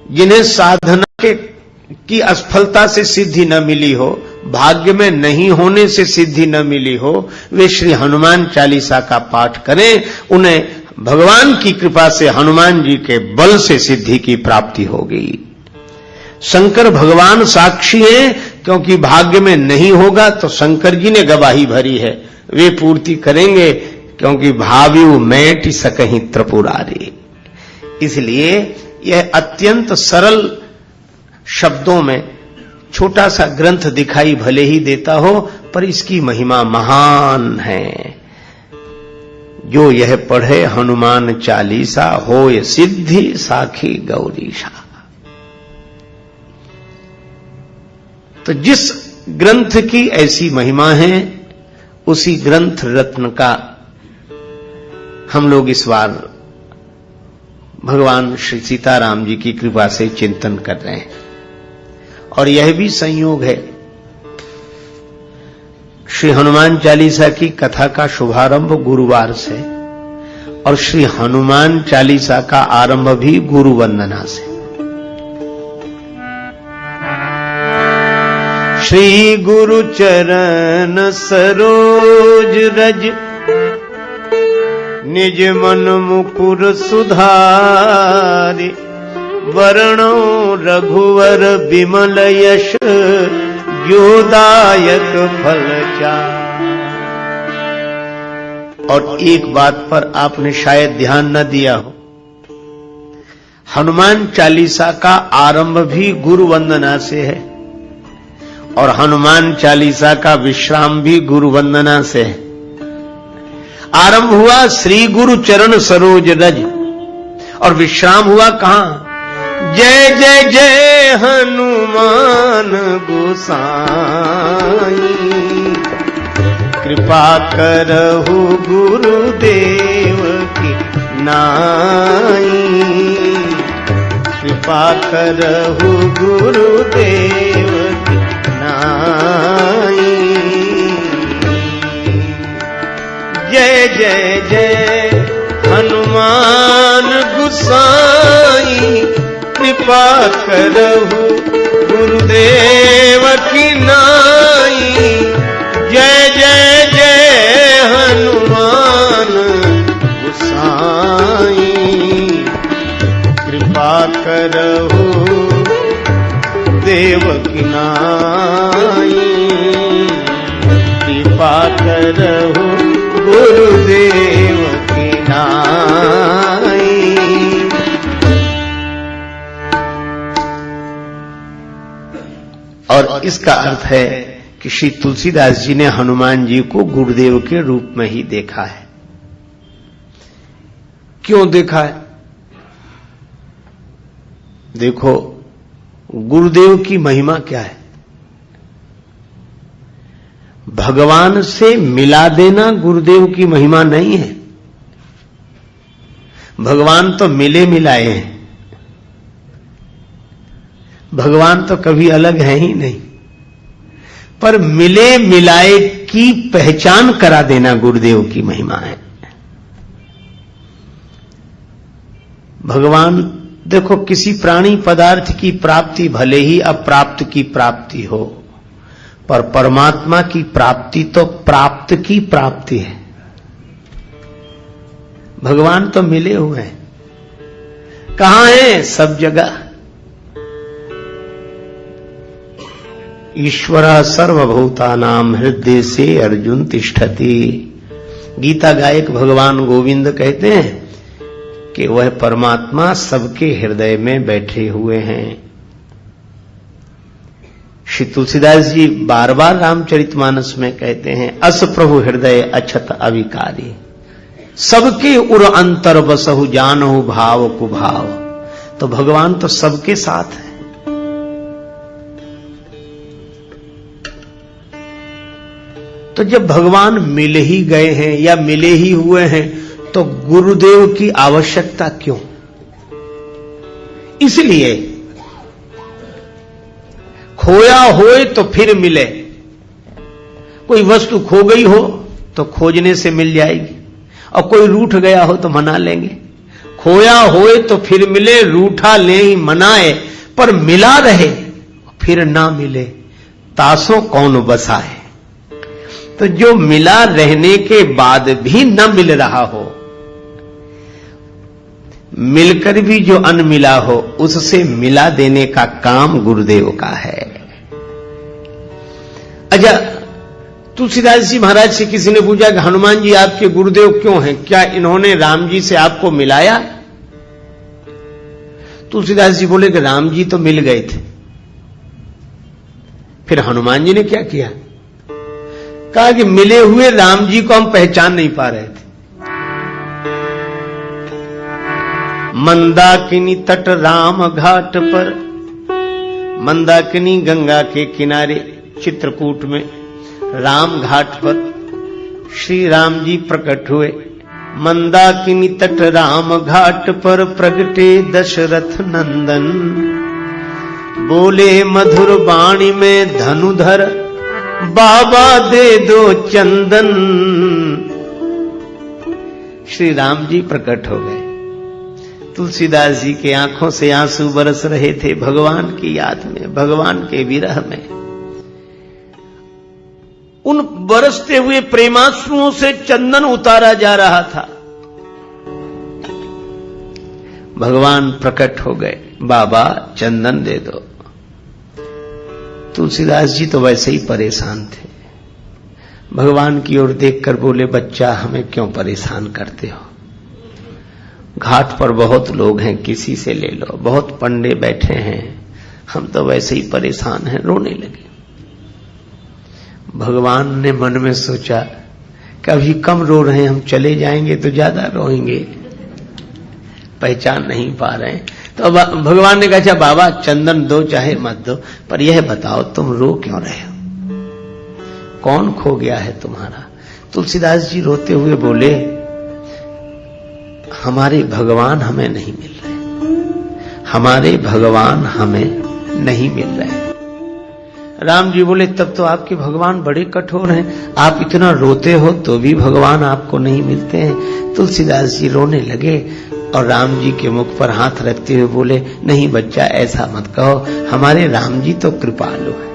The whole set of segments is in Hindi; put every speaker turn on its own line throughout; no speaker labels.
जिन्हें साधना की असफलता से सिद्धि न मिली हो, भाग्य में नहीं होने से सिद्धि न मिली हो, वे श्री हनुमान चालीसा का पाठ करें। उन्हें भगवान की कृपा से, हनुमान जी के बल से सिद्धि की प्राप्ति होगी। शंकर भगवान साक्षी हैं, क्योंकि भाग्य में नहीं होगा तो शंकर जी ने गवाही भरी है, वे पूर्ति करेंगे, क्योंकि भाव्यु मैट सकहीं त्रिपुरारी। इसलिए यह अत्यंत सरल शब्दों में छोटा सा ग्रंथ दिखाई भले ही देता हो, पर इसकी महिमा महान है। जो यह पढ़े हनुमान चालीसा, होय सिद्धि साखी गौरीशा। तो जिस ग्रंथ की ऐसी महिमा है, उसी ग्रंथ रत्न का हम लोग इस बार भगवान श्री सीताराम जी की कृपा से चिंतन कर रहे हैं। और यह भी संयोग है, श्री हनुमान चालीसा की कथा का शुभारंभ गुरुवार से, और श्री हनुमान चालीसा का आरंभ भी गुरु वंदना से। श्री गुरु चरण सरोज रज, निज मन मुकुर सुधारि, वरणो रघुवर विमल यश, योदायक फल चारि। और एक बात पर आपने शायद ध्यान न दिया हो, हनुमान चालीसा का आरंभ भी गुरु वंदना से है, और हनुमान चालीसा का विश्राम भी गुरु वंदना से है। आरंभ हुआ श्री गुरु चरण सरोज रज, और विश्राम हुआ कहां? जय जय जय हनुमान गोसाई, कृपा करहु गुरुदेव की नाई, कृपा करहु गुरुदेव की नाई। जय जय जय हनुमान गोसाई, कृपा करहु गुरुदेव की नाई। जय जय जय हनुमान गोसाई, कृपा करहु देव की नाई, कृपा करहु गुरुदेव की नाई। और इसका अर्थ है कि श्री तुलसीदास जी ने हनुमान जी को गुरुदेव के रूप में ही देखा है। क्यों देखा है? देखो, गुरुदेव की महिमा क्या है? भगवान से मिला देना गुरुदेव की महिमा नहीं है। भगवान तो मिले मिलाए हैं, भगवान तो कभी अलग है ही नहीं, पर मिले मिलाए की पहचान करा देना गुरुदेव की महिमा है। भगवान देखो, किसी प्राणी पदार्थ की प्राप्ति भले ही अप्राप्त की प्राप्ति हो, पर परमात्मा की प्राप्ति तो प्राप्त की प्राप्ति है। भगवान तो मिले हुए हैं। कहां है? सब जगह। ईश्वर सर्वभूतानां हृदय से अर्जुन तिष्ठति। गीता गायक भगवान गोविंद कहते हैं कि वह परमात्मा सबके हृदय में बैठे हुए हैं। श्री तुलसीदास जी बार बार रामचरितमानस में कहते हैं, अस प्रभु हृदय अछत अविकारी, सबके उर अंतर बसहु जानहु भाव कुभाव। तो भगवान तो सबके साथ है। तो जब भगवान मिल ही गए हैं या मिले ही हुए हैं, तो गुरुदेव की आवश्यकता क्यों? इसलिए खोया होए तो फिर मिले। कोई वस्तु खो गई हो तो खोजने से मिल जाएगी, और कोई रूठ गया हो तो मना लेंगे। होया होए तो फिर मिले, रूठा ले ही मनाए, पर मिला रहे फिर ना मिले, तासों कौन बसाए। तो जो मिला रहने के बाद भी न मिल रहा हो, मिलकर भी जो अनमिला हो, उससे मिला देने का काम गुरुदेव का है। अच्छा, तुलसीदास जी महाराज से किसी ने पूछा कि हनुमान जी आपके गुरुदेव क्यों हैं, क्या इन्होंने राम जी से आपको मिलाया? तुलसीदास जी बोले कि राम जी तो मिल गए थे, फिर हनुमान जी ने क्या किया? कहा कि मिले हुए राम जी को हम पहचान नहीं पा रहे थे। मंदाकिनी तट राम घाट पर, मंदाकिनी गंगा के किनारे चित्रकूट में राम घाट पर श्री राम जी प्रकट हुए। मंदाकिनी तट राम घाट पर प्रगटे दशरथ नंदन, बोले मधुर वाणी में धनुधर, बाबा दे दो चंदन। श्री राम जी प्रकट हो गए। तुलसीदास जी के आंखों से आंसू बरस रहे थे भगवान की याद में, भगवान के विरह में। उन बरसते हुए प्रेमाश्रुओं से चंदन उतारा जा रहा था। भगवान प्रकट हो गए, बाबा चंदन दे दो। तुलसीदास जी तो वैसे ही परेशान थे। भगवान की ओर देखकर बोले, बच्चा हमें क्यों परेशान करते हो? घाट पर बहुत लोग हैं, किसी से ले लो, बहुत पंडे बैठे हैं, हम तो वैसे ही परेशान हैं। रोने लगे। भगवान ने मन में सोचा कि अभी कम रो रहे हैं, हम चले जाएंगे तो ज्यादा रोएंगे, पहचान नहीं पा रहे हैं। तो भगवान ने कहा, अच्छा बाबा चंदन दो चाहे मत दो, पर यह बताओ तुम रो क्यों रहे हो? कौन खो गया है तुम्हारा? तुलसीदास जी रोते हुए बोले, हमारे भगवान हमें नहीं मिल रहे, हमारे भगवान हमें नहीं मिल रहे। राम जी बोले, तब तो आपके भगवान बड़े कठोर हैं, आप इतना रोते हो तो भी भगवान आपको नहीं मिलते हैं। तुलसीदास जी रोने लगे और राम जी के मुख पर हाथ रखते हुए बोले, नहीं बच्चा ऐसा मत कहो, हमारे राम जी तो कृपालु है।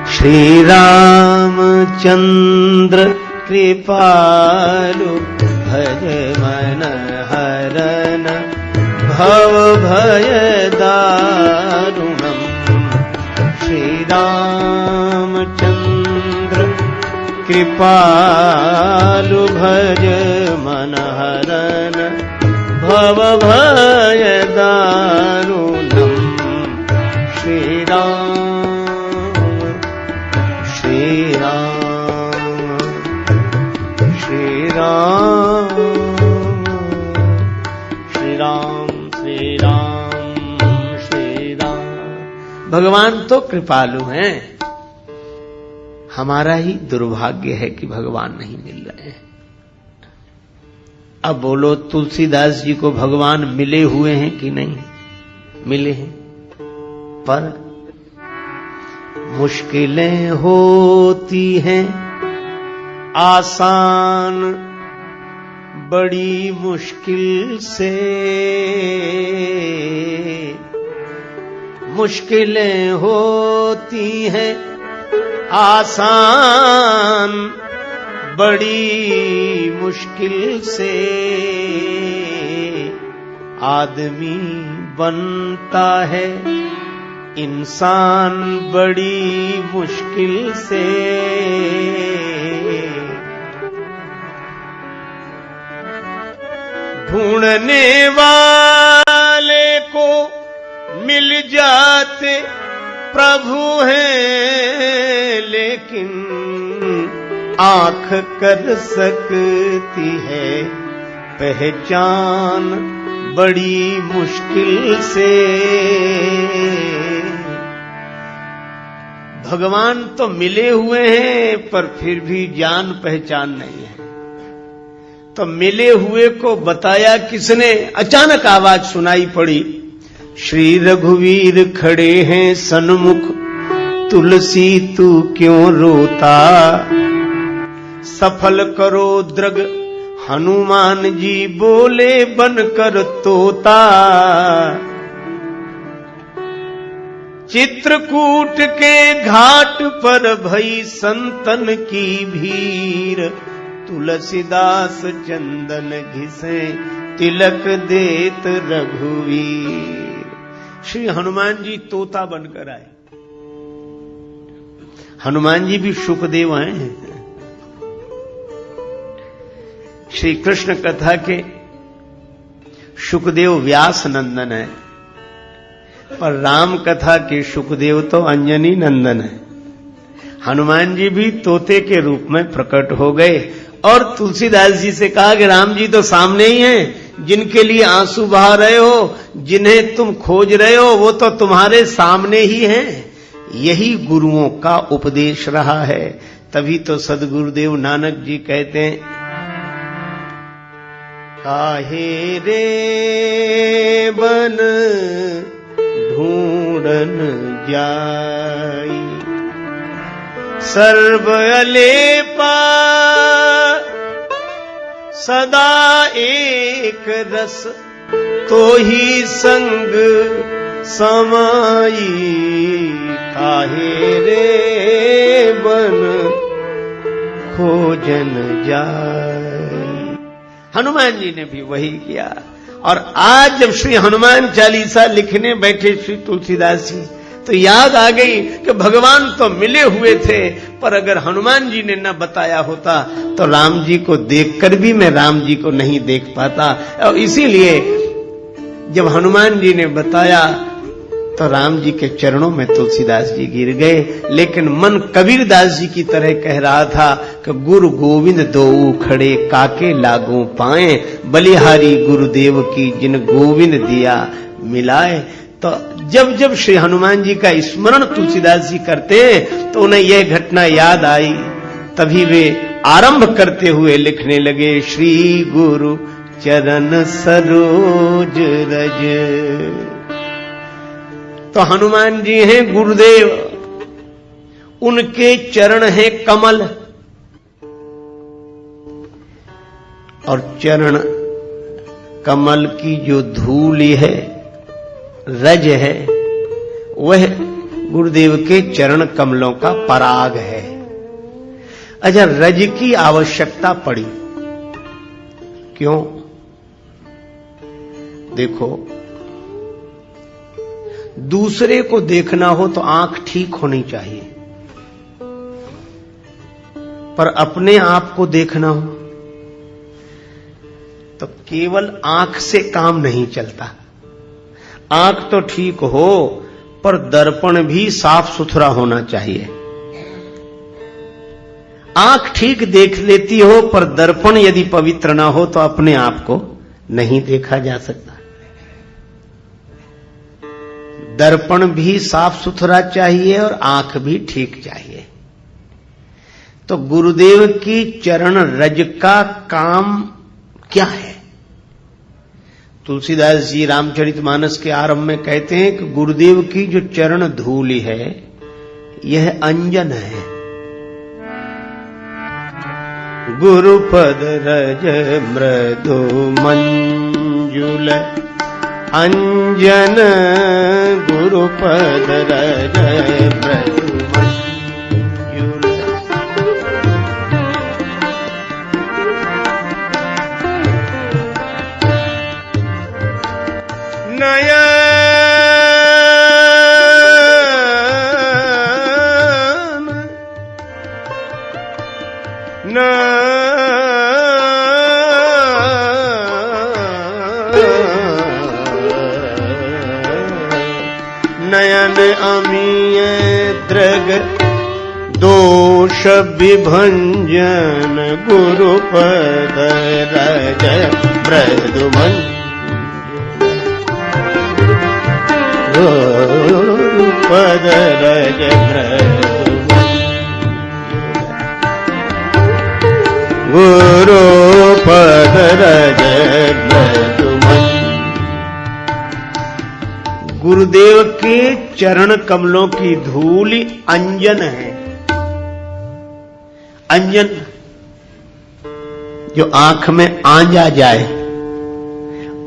श्री रामचंद्र कृपालु, भज मन हरन भव भय दारुणम। श्री रामचंद्र कृपालु, भज मन हरन भव भय दारुणम। श्री राम श्री राम श्री राम श्री राम श्री राम श्री राम। भगवान तो कृपालु हैं, हमारा ही दुर्भाग्य है कि भगवान नहीं मिल रहे हैं। अब बोलो, तुलसीदास जी को भगवान मिले हुए हैं कि नहीं? मिले हैं, पर मुश्किलें होती हैं आसान बड़ी मुश्किल से, मुश्किलें होती हैं आसान बड़ी मुश्किल से। आदमी बनता है इंसान बड़ी मुश्किल से। ढूंढने वाले को मिल जाते प्रभु हैं, लेकिन आंख कर सकती है पहचान बड़ी मुश्किल से। भगवान तो मिले हुए हैं, पर फिर भी जान पहचान नहीं है। तो मिले हुए को बताया किसने? अचानक आवाज सुनाई पड़ी, श्री रघुवीर खड़े हैं सन्मुख, तुलसी तू क्यों रोता? सफल करो द्रग हनुमान जी बोले बनकर तोता, चित्रकूट के घाट पर भई संतन की भीड़, तुलसीदास चंदन घिसे तिलक देत रघुवीर। श्री हनुमान जी तोता बनकर आए। हनुमान जी भी सुखदेव आए हैं। श्री कृष्ण कथा के सुखदेव व्यास नंदन है, पर राम कथा के सुखदेव तो अंजनी नंदन है। हनुमान जी भी तोते के रूप में प्रकट हो गए और तुलसीदास जी से कहा कि राम जी तो सामने ही हैं, जिनके लिए आंसू बहा रहे हो, जिन्हें तुम खोज रहे हो, वो तो तुम्हारे सामने ही हैं। यही गुरुओं का उपदेश रहा है। तभी तो सदगुरुदेव नानक जी कहते हैं, काहे रे बन ढूंढन जाई, सर्व अलेपा सदा एक रस, तो ही संग समाई, काहे रे बन खोजन जाए। हनुमान जी ने भी वही किया। और आज जब श्री हनुमान चालीसा लिखने बैठे श्री तुलसीदास जी, तो याद आ गई कि भगवान तो मिले हुए थे, पर अगर हनुमान जी ने न बताया होता तो राम जी को देखकर भी मैं राम जी को नहीं देख पाता। और इसीलिए जब हनुमान जी ने बताया तो राम जी के चरणों में तुलसीदास जी गिर गए। लेकिन मन कबीरदास जी की तरह कह रहा था कि गुरु गोविंद दोऊ खड़े, काके लागू पाए, बलिहारी गुरुदेव की जिन गोविंद दिया मिलाए। तो जब जब श्री हनुमान जी का स्मरण तुलसीदास जी करते तो उन्हें यह घटना याद आई। तभी वे आरंभ करते हुए लिखने लगे, श्री गुरु चरण सरोज रज। तो हनुमान जी हैं गुरुदेव, उनके चरण हैं कमल, और चरण कमल की जो धूल है, रज है, वह गुरुदेव के चरण कमलों का पराग है। अच्छा, रज की आवश्यकता पड़ी क्यों? देखो, दूसरे को देखना हो तो आंख ठीक होनी चाहिए, पर अपने आप को देखना हो तो केवल आंख से काम नहीं चलता। आंख तो ठीक हो, पर दर्पण भी साफ सुथरा होना चाहिए। आंख ठीक देख लेती हो, पर दर्पण यदि पवित्र ना हो तो अपने आप को नहीं देखा जा सकता। दर्पण भी साफ सुथरा चाहिए और आंख भी ठीक चाहिए। तो गुरुदेव की चरण रज का काम क्या है? तुलसीदास जी रामचरितमानस के आरंभ में कहते हैं कि गुरुदेव की जो चरण धूलि है, यह अंजन है। गुरुपद रज मृदु मंजुल अंजन, गुरुपद रज मृदु मंजुल। नयन नयन अमीय दृग दोष विभंजन, गुरुपद रज मृदु मंजुल, गुरुपद रज मृदु मंजुल, गुरुपद रज मृदु मंजुल। गुरुदेव के चरण कमलों की धूल अंजन है। अंजन जो आंख में आंज आ जाए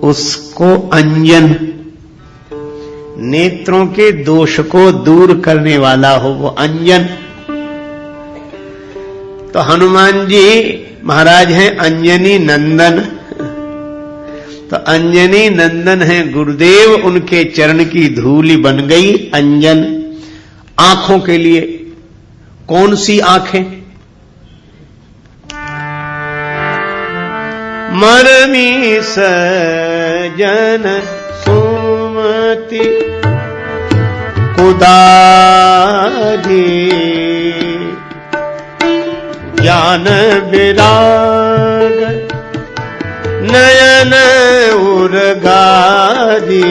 उसको अंजन, नेत्रों के दोष को दूर करने वाला हो वो अंजन। तो हनुमान जी महाराज हैं अंजनी नंदन। तो अंजनी नंदन है गुरुदेव, उनके चरण की धूलि बन गई अंजन। आंखों के लिए कौन सी आंखें? मरमी सजन सुमति कुदारी, ज्ञान विराग नयन उर्गारी।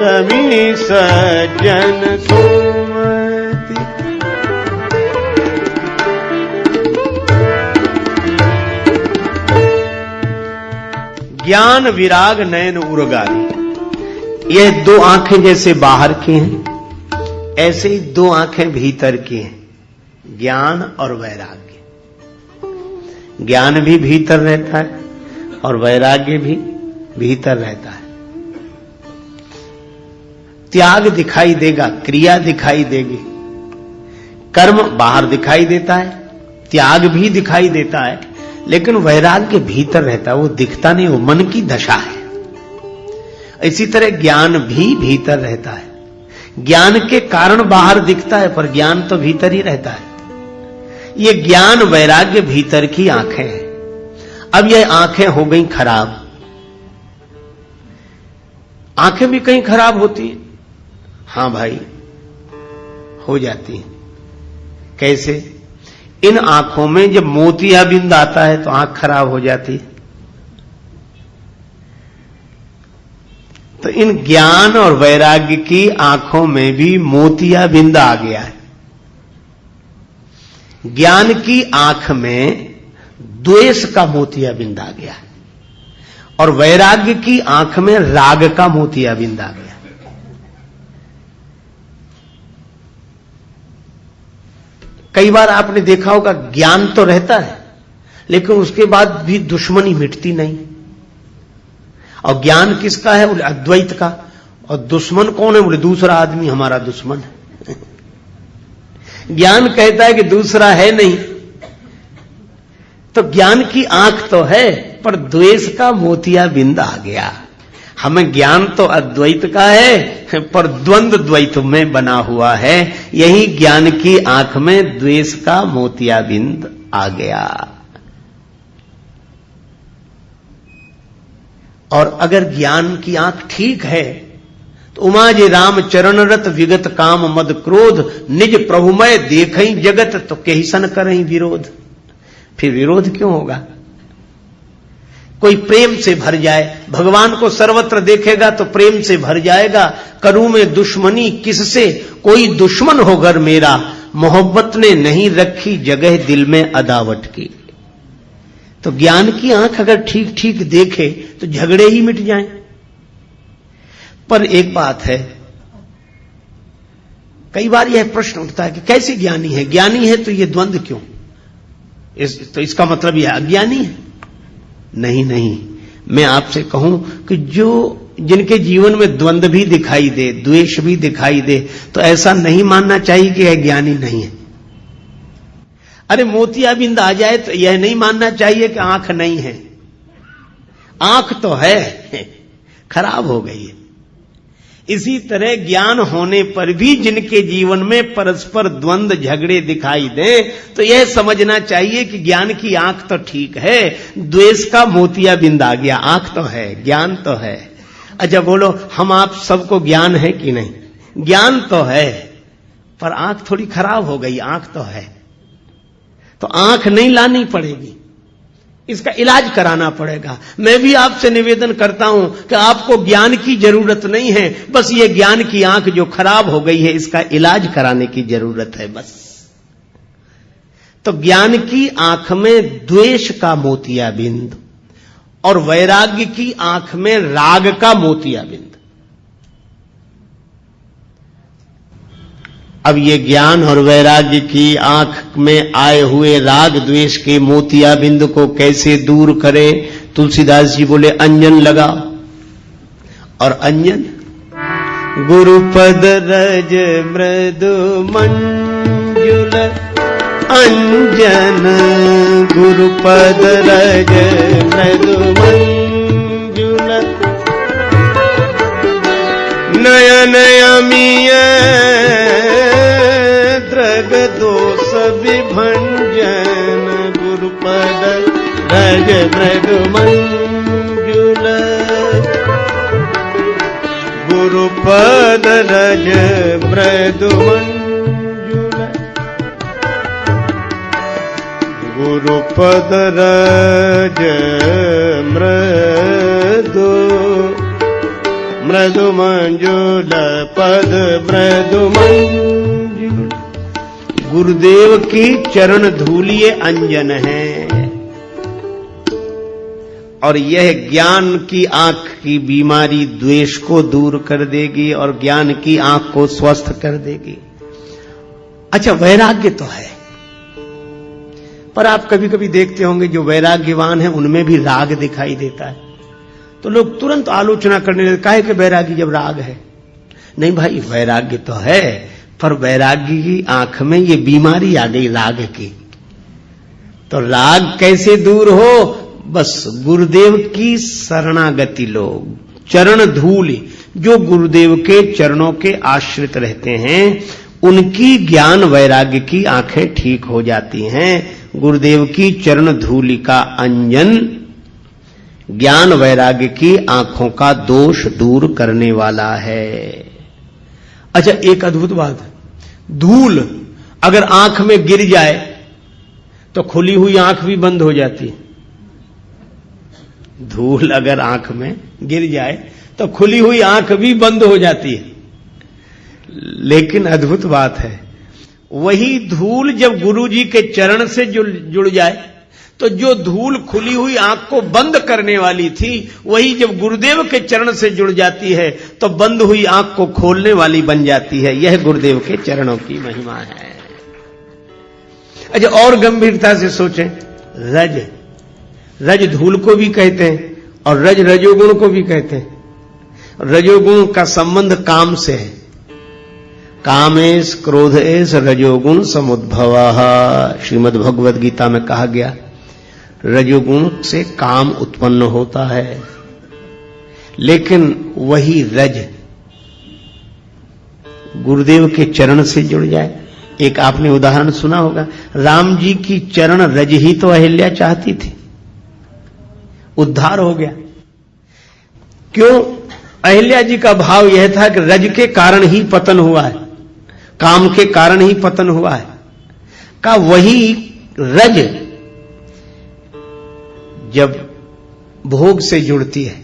मरमी सजन सुमति। ज्ञान विराग नयन उर्गारी, यह दो आंखें जैसे बाहर की हैं ऐसे ही दो आंखें भीतर की हैं, ज्ञान और वैराग्य। ज्ञान भी भीतर रहता है और वैराग्य भी भीतर रहता है। त्याग दिखाई देगा, क्रिया दिखाई देगी, कर्म बाहर दिखाई देता है, त्याग भी दिखाई देता है, लेकिन वैराग्य भीतर रहता है, वो दिखता नहीं, वो मन की दशा है। इसी तरह ज्ञान भी भीतर रहता है, ज्ञान के कारण बाहर दिखता है पर ज्ञान तो भीतर ही रहता है। ये ज्ञान वैराग्य भीतर की आंखें हैं। अब ये आंखें हो गई खराब। आंखें भी कहीं खराब होती हैं, हां भाई हो जाती हैं। कैसे? इन आंखों में जब मोतियाबिंद आता है तो आंख खराब हो जाती है। तो इन ज्ञान और वैराग्य की आंखों में भी मोतियाबिंद आ गया है। ज्ञान की आंख में द्वेष का मोतियाबिंद आ गया है और वैराग्य की आंख में राग का मोतियाबिंद आ गया। कई बार आपने देखा होगा ज्ञान तो रहता है लेकिन उसके बाद भी दुश्मनी मिटती नहीं। और ज्ञान किसका है? बोले अद्वैत का। और दुश्मन कौन है? बोले दूसरा आदमी हमारा दुश्मन है। ज्ञान कहता है कि दूसरा है नहीं। तो ज्ञान की आंख तो है पर द्वेष का मोतियाबिंद आ गया। हमें ज्ञान तो अद्वैत का है पर द्वंद्व द्वैत में बना हुआ है। यही ज्ञान की आंख में द्वेष का मोतियाबिंद आ गया। और अगर ज्ञान की आंख ठीक है तो उमा जी राम चरण रत विगत काम मद क्रोध निज प्रभुमय देखई जगत तो कहिसन करई विरोध। फिर विरोध क्यों होगा? कोई प्रेम से भर जाए, भगवान को सर्वत्र देखेगा तो प्रेम से भर जाएगा। करूं में दुश्मनी किससे, कोई दुश्मन हो घर मेरा, मोहब्बत ने नहीं रखी जगह दिल में अदावत की। तो ज्ञान की आंख अगर ठीक ठीक देखे तो झगड़े ही मिट जाएं। पर एक बात है, कई बार यह प्रश्न उठता है कि कैसे ज्ञानी है? ज्ञानी है तो ये द्वंद्व क्यों? तो इसका मतलब यह अज्ञानी है? नहीं नहीं, मैं आपसे कहूं कि जो जिनके जीवन में द्वंद्व भी दिखाई दे, द्वेष भी दिखाई दे, तो ऐसा नहीं मानना चाहिए कि यह ज्ञानी नहीं है। अरे मोतियाबिंद आ जाए तो यह नहीं मानना चाहिए कि आंख नहीं है। आंख तो है, खराब हो गई है। इसी तरह ज्ञान होने पर भी जिनके जीवन में परस्पर द्वंद्व झगड़े दिखाई दे तो यह समझना चाहिए कि ज्ञान की आंख तो ठीक है, द्वेष का मोतियाबिंद आ गया। आंख तो है, ज्ञान तो है। अच्छा बोलो, हम आप सबको ज्ञान है कि नहीं? ज्ञान तो है पर आंख थोड़ी खराब हो गई। आंख तो है तो आंख नहीं लानी पड़ेगी, इसका इलाज कराना पड़ेगा। मैं भी आपसे निवेदन करता हूं कि आपको ज्ञान की जरूरत नहीं है, बस ये ज्ञान की आंख जो खराब हो गई है इसका इलाज कराने की जरूरत है बस। तो ज्ञान की आंख में द्वेष का मोतियाबिंद और वैराग्य की आंख में राग का मोतियाबिंद। अब ये ज्ञान और वैराग्य की आंख में आए हुए राग द्वेष के मोतियाबिंद को कैसे दूर करे? तुलसीदास जी बोले अंजन लगा। और अंजन गुरुपद रज मृदु मंजुल अंजन, गुरुपद रज मृदु मंजुल नयन अमीय द्रग दोष विभंजन, गुरुपद रज मृदु मंजुल, गुरुपद रज मृदु मंजुल, गुरुपद रज मृदु मृदु मंजुल पद मृदु मंजुल। गुरुदेव की चरण धूलि ये अंजन है और यह ज्ञान की आंख की बीमारी द्वेष को दूर कर देगी और ज्ञान की आंख को स्वस्थ कर देगी। अच्छा, वैराग्य तो है, पर आप कभी कभी देखते होंगे जो वैराग्यवान है उनमें भी राग दिखाई देता है, तो लोग तुरंत आलोचना करने लगते, काहे के वैरागी जब राग है? नहीं भाई, वैराग्य तो है, पर वैरागी की आंख में ये बीमारी आ गई राग की। तो राग कैसे दूर हो? बस गुरुदेव की शरणागति लो, चरण धूल, जो गुरुदेव के चरणों के आश्रित रहते हैं उनकी ज्ञान वैराग्य की आंखें ठीक हो जाती हैं। गुरुदेव की चरण धूलि का अंजन ज्ञान वैराग्य की आंखों का दोष दूर करने वाला है। अच्छा, एक अद्भुत बात है, धूल अगर आंख में गिर जाए तो खुली हुई आंख भी बंद हो जाती है। धूल अगर आंख में गिर जाए तो खुली हुई आंख भी बंद हो जाती है। लेकिन अद्भुत बात है, वही धूल जब गुरु जी के चरण से जुड़ जाए तो जो धूल खुली हुई आंख को बंद करने वाली थी, वही जब गुरुदेव के चरण से जुड़ जाती है तो बंद हुई आंख को खोलने वाली बन जाती है। यह गुरुदेव के चरणों की महिमा है। अच्छा, और गंभीरता से सोचें, रज, रज धूल को भी कहते हैं और रज रजोगुण को भी कहते हैं। रजोगुण का संबंध काम से है, कामेश क्रोधेश रजोगुण समुद्भवः, श्रीमद् भगवद गीता में कहा गया रजोगुण से काम उत्पन्न होता है। लेकिन वही रज गुरुदेव के चरण से जुड़ जाए। एक आपने उदाहरण सुना होगा, राम जी की चरण रज ही तो अहिल्या चाहती थी, उद्धार हो गया। क्यों? अहिल्या जी का भाव यह था कि रज के कारण ही पतन हुआ है, काम के कारण ही पतन हुआ है। का वही रज जब भोग से जुड़ती है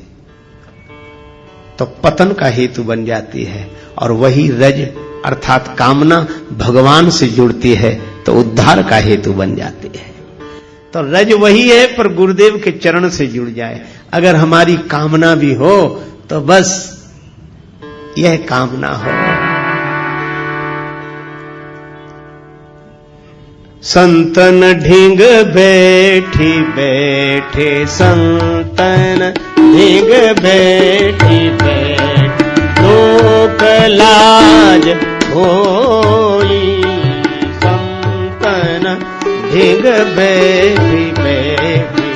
तो पतन का हेतु बन जाती है, और वही रज अर्थात कामना भगवान से जुड़ती है तो उद्धार का हेतु बन जाती है। तो रज वही है, पर गुरुदेव के चरण से जुड़ जाए। अगर हमारी कामना भी हो तो बस यह कामना हो, संतन ढींग बैठी बैठे, संतन ढींग बैठी बैठी, लोक लाज होई, संतन ढींग बैठी बैठी,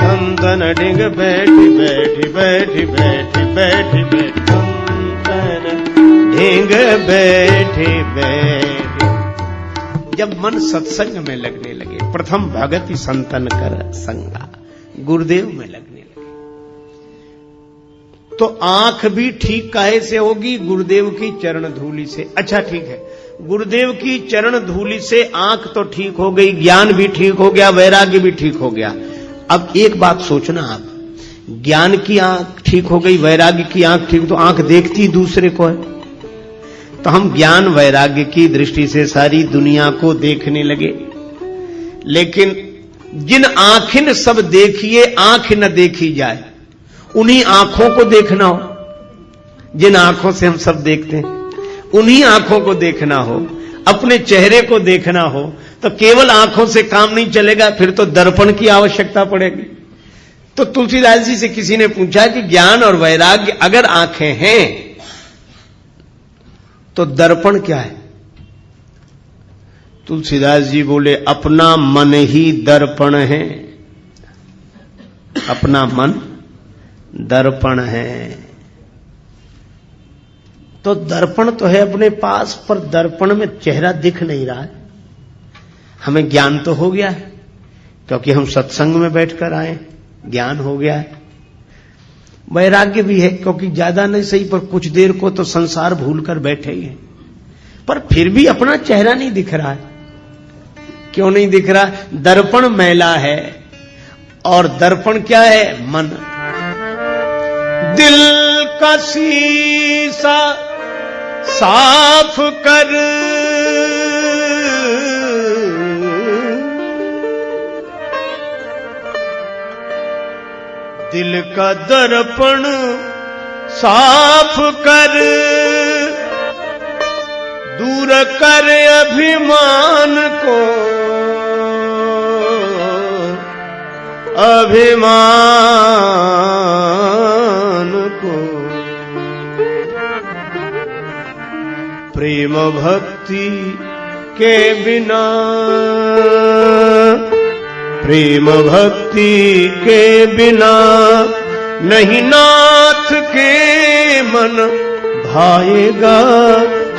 संतन ढींग बैठी बैठी बैठी बैठी बैठी बैठी, संतन ढींग बैठे बैठे। जब मन सत्संग में लगने लगे, प्रथम भगति संतन कर संगा, गुरुदेव में लगने लगे, तो आंख भी ठीक काहे से होगी? गुरुदेव की चरण धूलि से। अच्छा ठीक है, गुरुदेव की चरण धूलि से आंख तो ठीक हो गई, ज्ञान भी ठीक हो गया, वैराग्य भी ठीक हो गया। अब एक बात सोचना आप, ज्ञान की आंख ठीक हो गई, वैराग्य की आंख ठीक, तो आंख देखती दूसरे को है, तो हम ज्ञान वैराग्य की दृष्टि से सारी दुनिया को देखने लगे। लेकिन जिन आंखिन सब देखिए आंख न देखी जाए, उन्हीं आंखों को देखना हो। जिन आंखों से हम सब देखते हैं, उन्हीं आंखों को देखना हो, अपने चेहरे को देखना हो, तो केवल आंखों से काम नहीं चलेगा, फिर तो दर्पण की आवश्यकता पड़ेगी। तो तुलसीदास जी से किसी ने पूछा कि ज्ञान और वैराग्य अगर आंखें हैं तो दर्पण क्या है? तुलसीदास जी बोले, अपना मन ही दर्पण है। अपना मन दर्पण है। तो दर्पण तो है अपने पास, पर दर्पण में चेहरा दिख नहीं रहा है। हमें ज्ञान तो हो गया है, क्योंकि हम सत्संग में बैठकर आए, ज्ञान हो गया है। वैराग्य भी है, क्योंकि ज्यादा नहीं सही पर कुछ देर को तो संसार भूलकर बैठे ही हैं, पर फिर भी अपना चेहरा नहीं दिख रहा है। क्यों नहीं दिख रहा? दर्पण मैला है, और दर्पण क्या है? मन। दिल का शीशा साफ कर, दिल का दर्पण साफ कर, दूर कर अभिमान को, अभिमान को। प्रेम भक्ति के बिना, प्रेम भक्ति के बिना नहीं नाथ के मन भाएगा,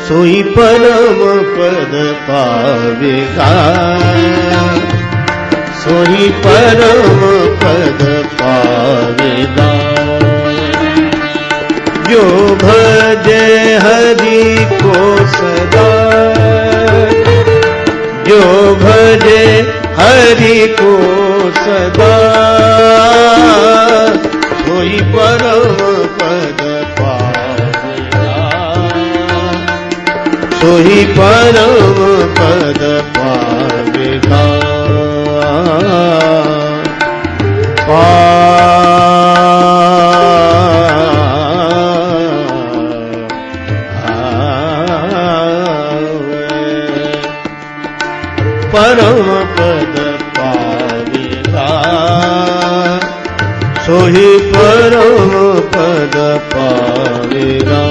सोई परम पद पावेगा, सोई परम पद पावेगा। जो भजे हरि को सदा, जो भजे हरि को सदा, सोई परम पद पावेगा, सोई परम पद पावेगा। परम पद पावेगा, सोही परम पद पावेगा।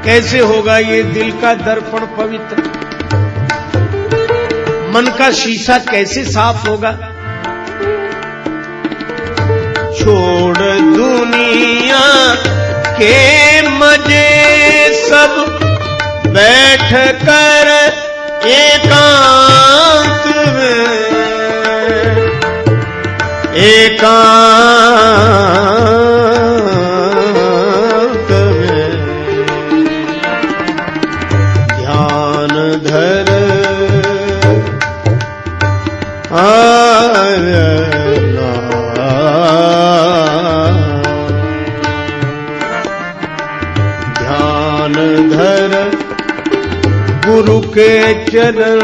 कैसे होगा ये दिल का दर्पण पवित्र? मन का शीशा कैसे साफ होगा? छोड़ दुनिया के मजे सब, बैठ कर एकांत में, एकांत में ध्यान धर, ध्यान धर गुरु के चरण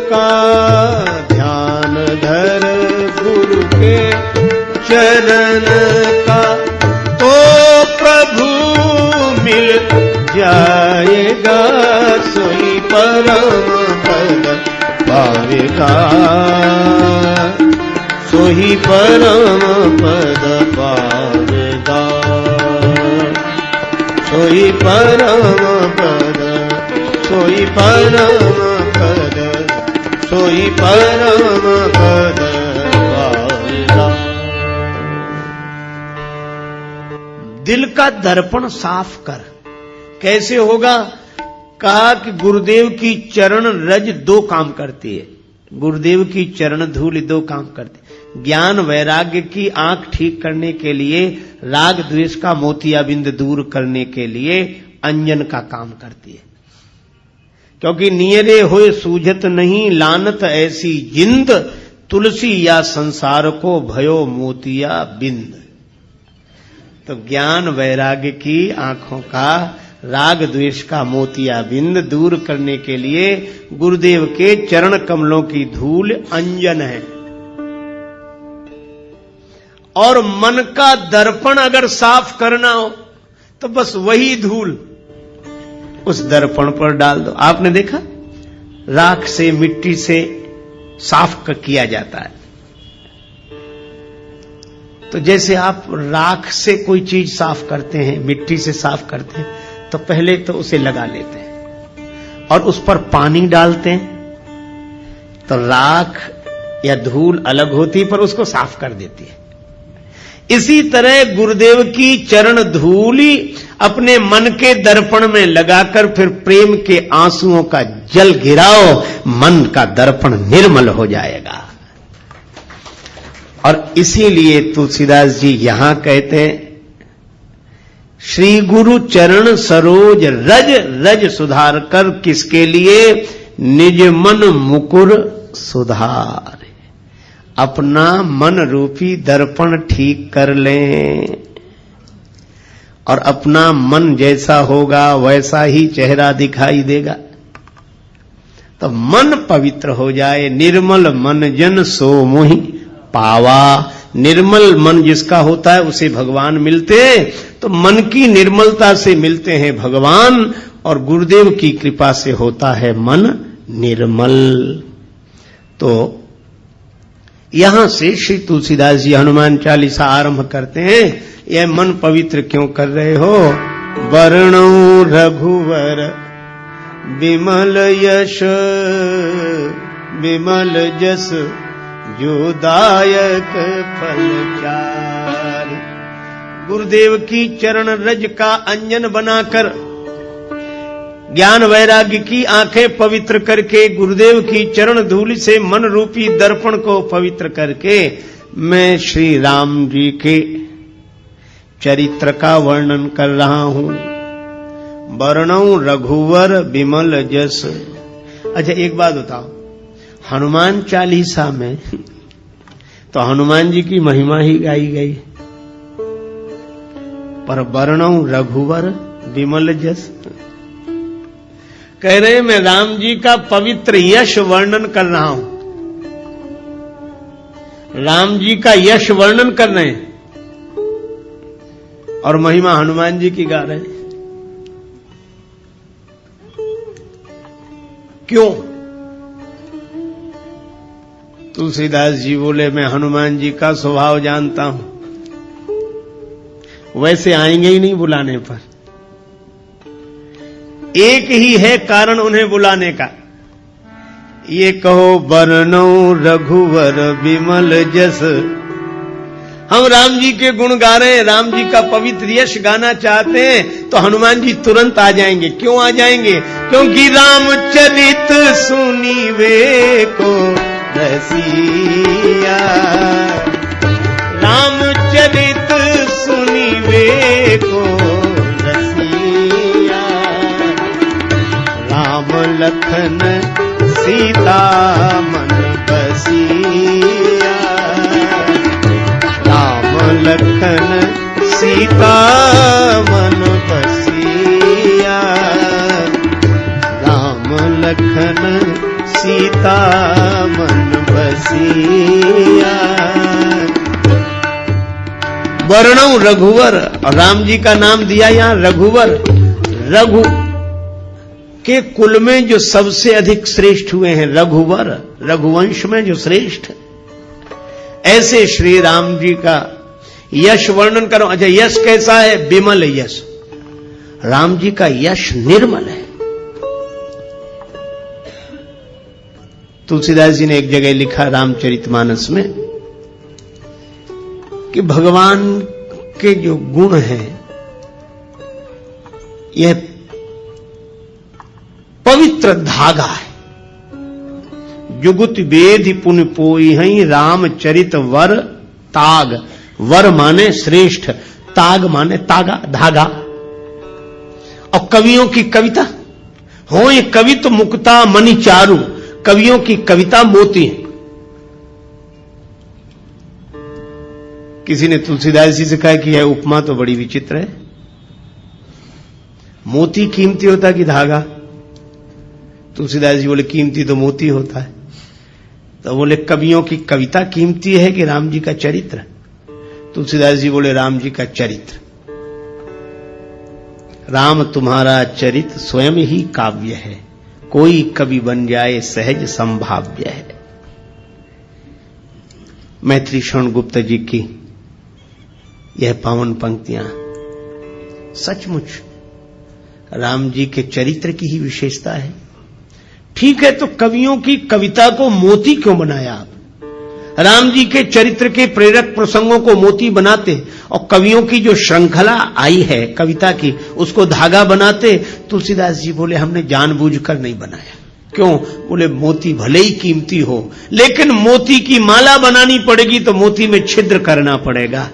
का, ध्यान धर गुरु के चरण का, तो प्रभु मिल जाएगा, सोई परम पद पावेगा, सोई परम पद पावेगा, सोई परम पद, सोई परम पद, सोई परम पद पावेगा। दिल का दर्पण साफ कर। कैसे होगा? कहा कि गुरुदेव की चरण रज दो काम करती है। गुरुदेव की चरण धूल दो काम करती है। ज्ञान वैराग्य की आंख ठीक करने के लिए, राग द्वेष का मोतियाबिंद दूर करने के लिए अंजन का काम करती है। क्योंकि नियरे होए सूझत नहीं, लानत ऐसी जिंद, तुलसी या संसार को भयो मोतिया बिंद। तो ज्ञान वैराग्य की आंखों का, राग द्वेष का मोतिया बिंद दूर करने के लिए गुरुदेव के चरण कमलों की धूल अंजन है। और मन का दर्पण अगर साफ करना हो तो बस वही धूल उस दर्पण पर डाल दो। आपने देखा राख से, मिट्टी से साफ किया जाता है। तो जैसे आप राख से कोई चीज साफ करते हैं, मिट्टी से साफ करते हैं, तो पहले तो उसे लगा लेते हैं और उस पर पानी डालते हैं, तो राख या धूल अलग होती है पर उसको साफ कर देती है। इसी तरह गुरुदेव की चरण धूली अपने मन के दर्पण में लगाकर फिर प्रेम के आंसुओं का जल गिराओ, मन का दर्पण निर्मल हो जाएगा। और इसीलिए तुलसीदास जी यहां कहते हैं, श्री गुरु चरण सरोज रज रज सुधार कर, किसके लिए? निज मन मुकुर सुधार। अपना मन रूपी दर्पण ठीक कर लें और अपना मन जैसा होगा वैसा ही चेहरा दिखाई देगा। तो मन पवित्र हो जाए। निर्मल मन जन सो मोहि पावा। निर्मल मन जिसका होता है उसे भगवान मिलते हैं। तो मन की निर्मलता से मिलते हैं भगवान और गुरुदेव की कृपा से होता है मन निर्मल। तो यहां से श्री तुलसीदास जी हनुमान चालीसा आरंभ करते हैं। यह मन पवित्र क्यों कर रहे हो? वर्णौ रघुवर विमल यश विमल जस जो दायक फल चारि। गुरुदेव की चरण रज का अंजन बनाकर, ज्ञान वैराग्य की आंखें पवित्र करके, गुरुदेव की चरण धूलि से मन रूपी दर्पण को पवित्र करके मैं श्री राम जी के चरित्र का वर्णन कर रहा हूं। वर्णौ रघुवर विमल जस। अच्छा एक बात बताओ, हनुमान चालीसा में तो हनुमान जी की महिमा ही गाई गई, पर वर्णौ रघुवर विमल जस कह रहे हैं मैं राम जी का पवित्र यश वर्णन कर रहा हूं। राम जी का यश वर्णन कर रहे हैं और महिमा हनुमान जी की गा रहे हैं। क्यों? तुलसीदास जी बोले मैं हनुमान जी का स्वभाव जानता हूं, वैसे आएंगे ही नहीं बुलाने पर। एक ही है कारण उन्हें बुलाने का। ये कहो वर्णौ रघुवर विमल जस। हम राम जी के गुण गा रहे हैं, राम जी का पवित्र यश गाना चाहते हैं, तो हनुमान जी तुरंत आ जाएंगे। क्यों आ जाएंगे? क्योंकि रामचरित सुनीवे को रसिया। रामचरित सुनीवे को रसिया। राम लखन सीता मन बसिया। राम लखन सीता मन बसिया। राम लखन सीता मन बसिया। वर्णौ रघुवर, राम जी का नाम दिया यहां रघुवर। रघु के कुल में जो सबसे अधिक श्रेष्ठ हुए हैं रघुवर, रघुवंश में जो श्रेष्ठ, ऐसे श्री राम जी का यश वर्णन करो। अच्छा यश कैसा है? विमल यश। राम जी का यश निर्मल है। तुलसीदास जी ने एक जगह लिखा रामचरितमानस में कि भगवान के जो गुण हैं यह पवित्र धागा है। जुगुत वेद पुन पोई हई रामचरित वर ताग। वर माने श्रेष्ठ, ताग माने तागा, धागा। और कवियों की कविता हो ये कवित मुक्ता मणि चारु। कवियों की कविता मोती है। किसी ने तुलसीदास जी से कहा कि यह उपमा तो बड़ी विचित्र है, मोती कीमती होता कि धागा? तुलसीदास जी बोले कीमती तो मोती होता है। तो बोले कवियों की कविता कीमती है कि राम जी का चरित्र? तुलसीदास जी बोले राम जी का चरित्र, राम तुम्हारा चरित्र स्वयं ही काव्य है, कोई कवि बन जाए सहज संभाव्य है। मैत्री शरण गुप्त जी की यह पावन पंक्तियां सचमुच राम जी के चरित्र की ही विशेषता है। ठीक है, तो कवियों की कविता को मोती क्यों बनाया आप? राम जी के चरित्र के प्रेरक प्रसंगों को मोती बनाते और कवियों की जो श्रृंखला आई है कविता की उसको धागा बनाते। तुलसीदास जी बोले हमने जानबूझकर नहीं बनाया। क्यों? बोले मोती भले ही कीमती हो, लेकिन मोती की माला बनानी पड़ेगी तो मोती में छिद्र करना पड़ेगा।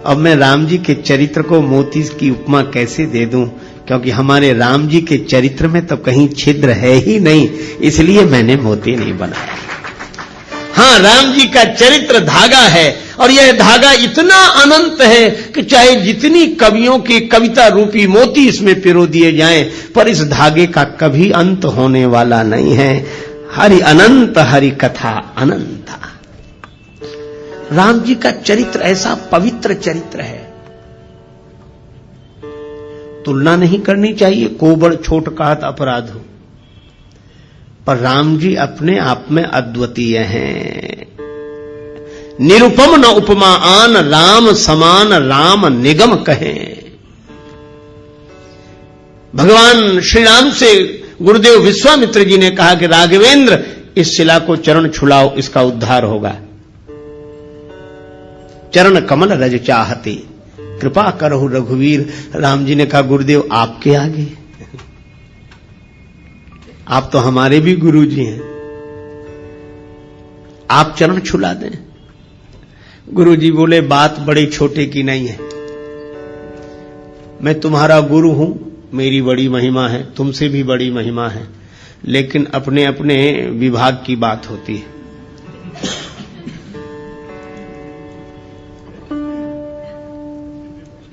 अब मैं राम जी के चरित्र को मोती की उपमा कैसे दे दूं? क्योंकि हमारे राम जी के चरित्र में तो कहीं छिद्र है ही नहीं, इसलिए मैंने मोती नहीं बनाया। हाँ, राम जी का चरित्र धागा है और यह धागा इतना अनंत है कि चाहे जितनी कवियों की कविता रूपी मोती इसमें पिरो दिए जाएं, पर इस धागे का कभी अंत होने वाला नहीं है। हरि अनंत हरि कथा अनंता। राम जी का चरित्र ऐसा पवित्र चरित्र है, तुलना नहीं करनी चाहिए, कोबड़ छोट कहत अपराध हो, पर राम जी अपने आप में अद्वितीय हैं। निरुपम न उपमा आन, राम समान राम निगम कहें। भगवान श्री राम से गुरुदेव विश्वामित्र जी ने कहा कि राघवेंद्र इस शिला को चरण छुलाओ, इसका उद्धार होगा। चरण कमल रज चाहते कृपा करहु रघुवीर। राम जी ने कहा गुरुदेव आपके आगे, आप तो हमारे भी गुरु जी हैं, आप चरण छुला दें। गुरु जी बोले बात बड़े छोटे की नहीं है, मैं तुम्हारा गुरु हूं, मेरी बड़ी महिमा है, तुमसे भी बड़ी महिमा है, लेकिन अपने अपने विभाग की बात होती है।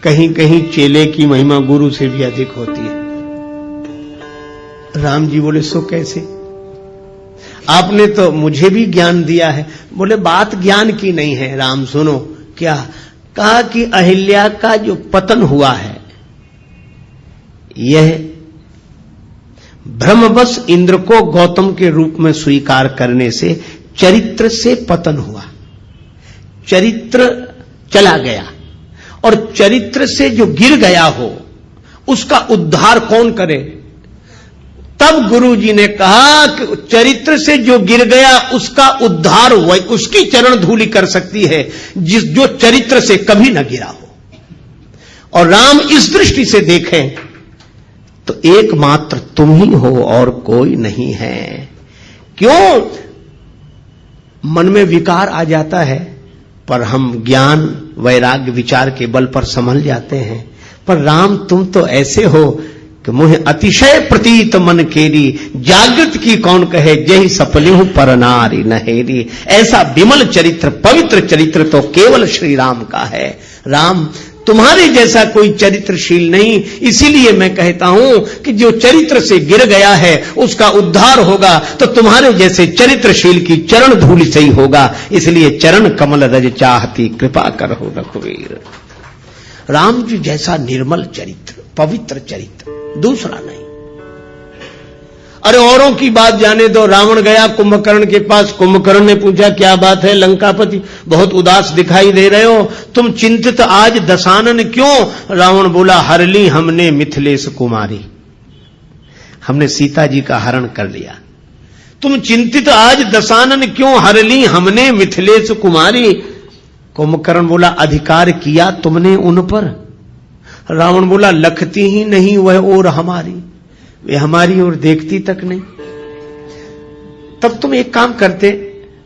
कहीं कहीं चेले की महिमा गुरु से भी अधिक होती है। राम जी बोले सो कैसे? आपने तो मुझे भी ज्ञान दिया है। बोले बात ज्ञान की नहीं है राम, सुनो। क्या कहा कि अहिल्या का जो पतन हुआ है यह भ्रमवश इंद्र को गौतम के रूप में स्वीकार करने से चरित्र से पतन हुआ, चरित्र चला गया, और चरित्र से जो गिर गया हो उसका उद्धार कौन करे? तब गुरु जी ने कहा कि चरित्र से जो गिर गया उसका उद्धार उसकी चरण धूलि कर सकती है जो चरित्र से कभी न गिरा हो। और राम इस दृष्टि से देखें तो एकमात्र तुम ही हो और कोई नहीं है। क्यों? मन में विकार आ जाता है पर हम ज्ञान वैराग्य विचार के बल पर संभल जाते हैं। पर राम तुम तो ऐसे हो कि मुझे अतिशय प्रतीत मन केरी, जागृत की कौन कहे जही सपली हूं पर नारी नहेरी। ऐसा विमल चरित्र पवित्र चरित्र तो केवल श्री राम का है। राम तुम्हारे जैसा कोई चरित्रशील नहीं, इसीलिए मैं कहता हूं कि जो चरित्र से गिर गया है उसका उद्धार होगा तो तुम्हारे जैसे चरित्रशील की चरण धूलि से ही होगा। इसलिए चरण कमल रज चाहती कृपा करहु रघुवीर। राम जी जैसा निर्मल चरित्र, पवित्र चरित्र दूसरा नहीं। अरे औरों की बात जाने दो। रावण गया कुंभकर्ण के पास, कुंभकर्ण ने पूछा क्या बात है लंकापति, बहुत उदास दिखाई दे रहे हो, तुम चिंतित आज दशानन क्यों? रावण बोला हर ली हमने मिथिलेश कुमारी, हमने सीता जी का हरण कर लिया। तुम चिंतित आज दशानन क्यों, हर ली हमने मिथिलेश कुमारी। कुंभकर्ण बोला अधिकार किया तुमने उन पर? रावण बोला लखती ही नहीं वह और हमारी, वे हमारी ओर देखती तक नहीं। तब तुम एक काम करते,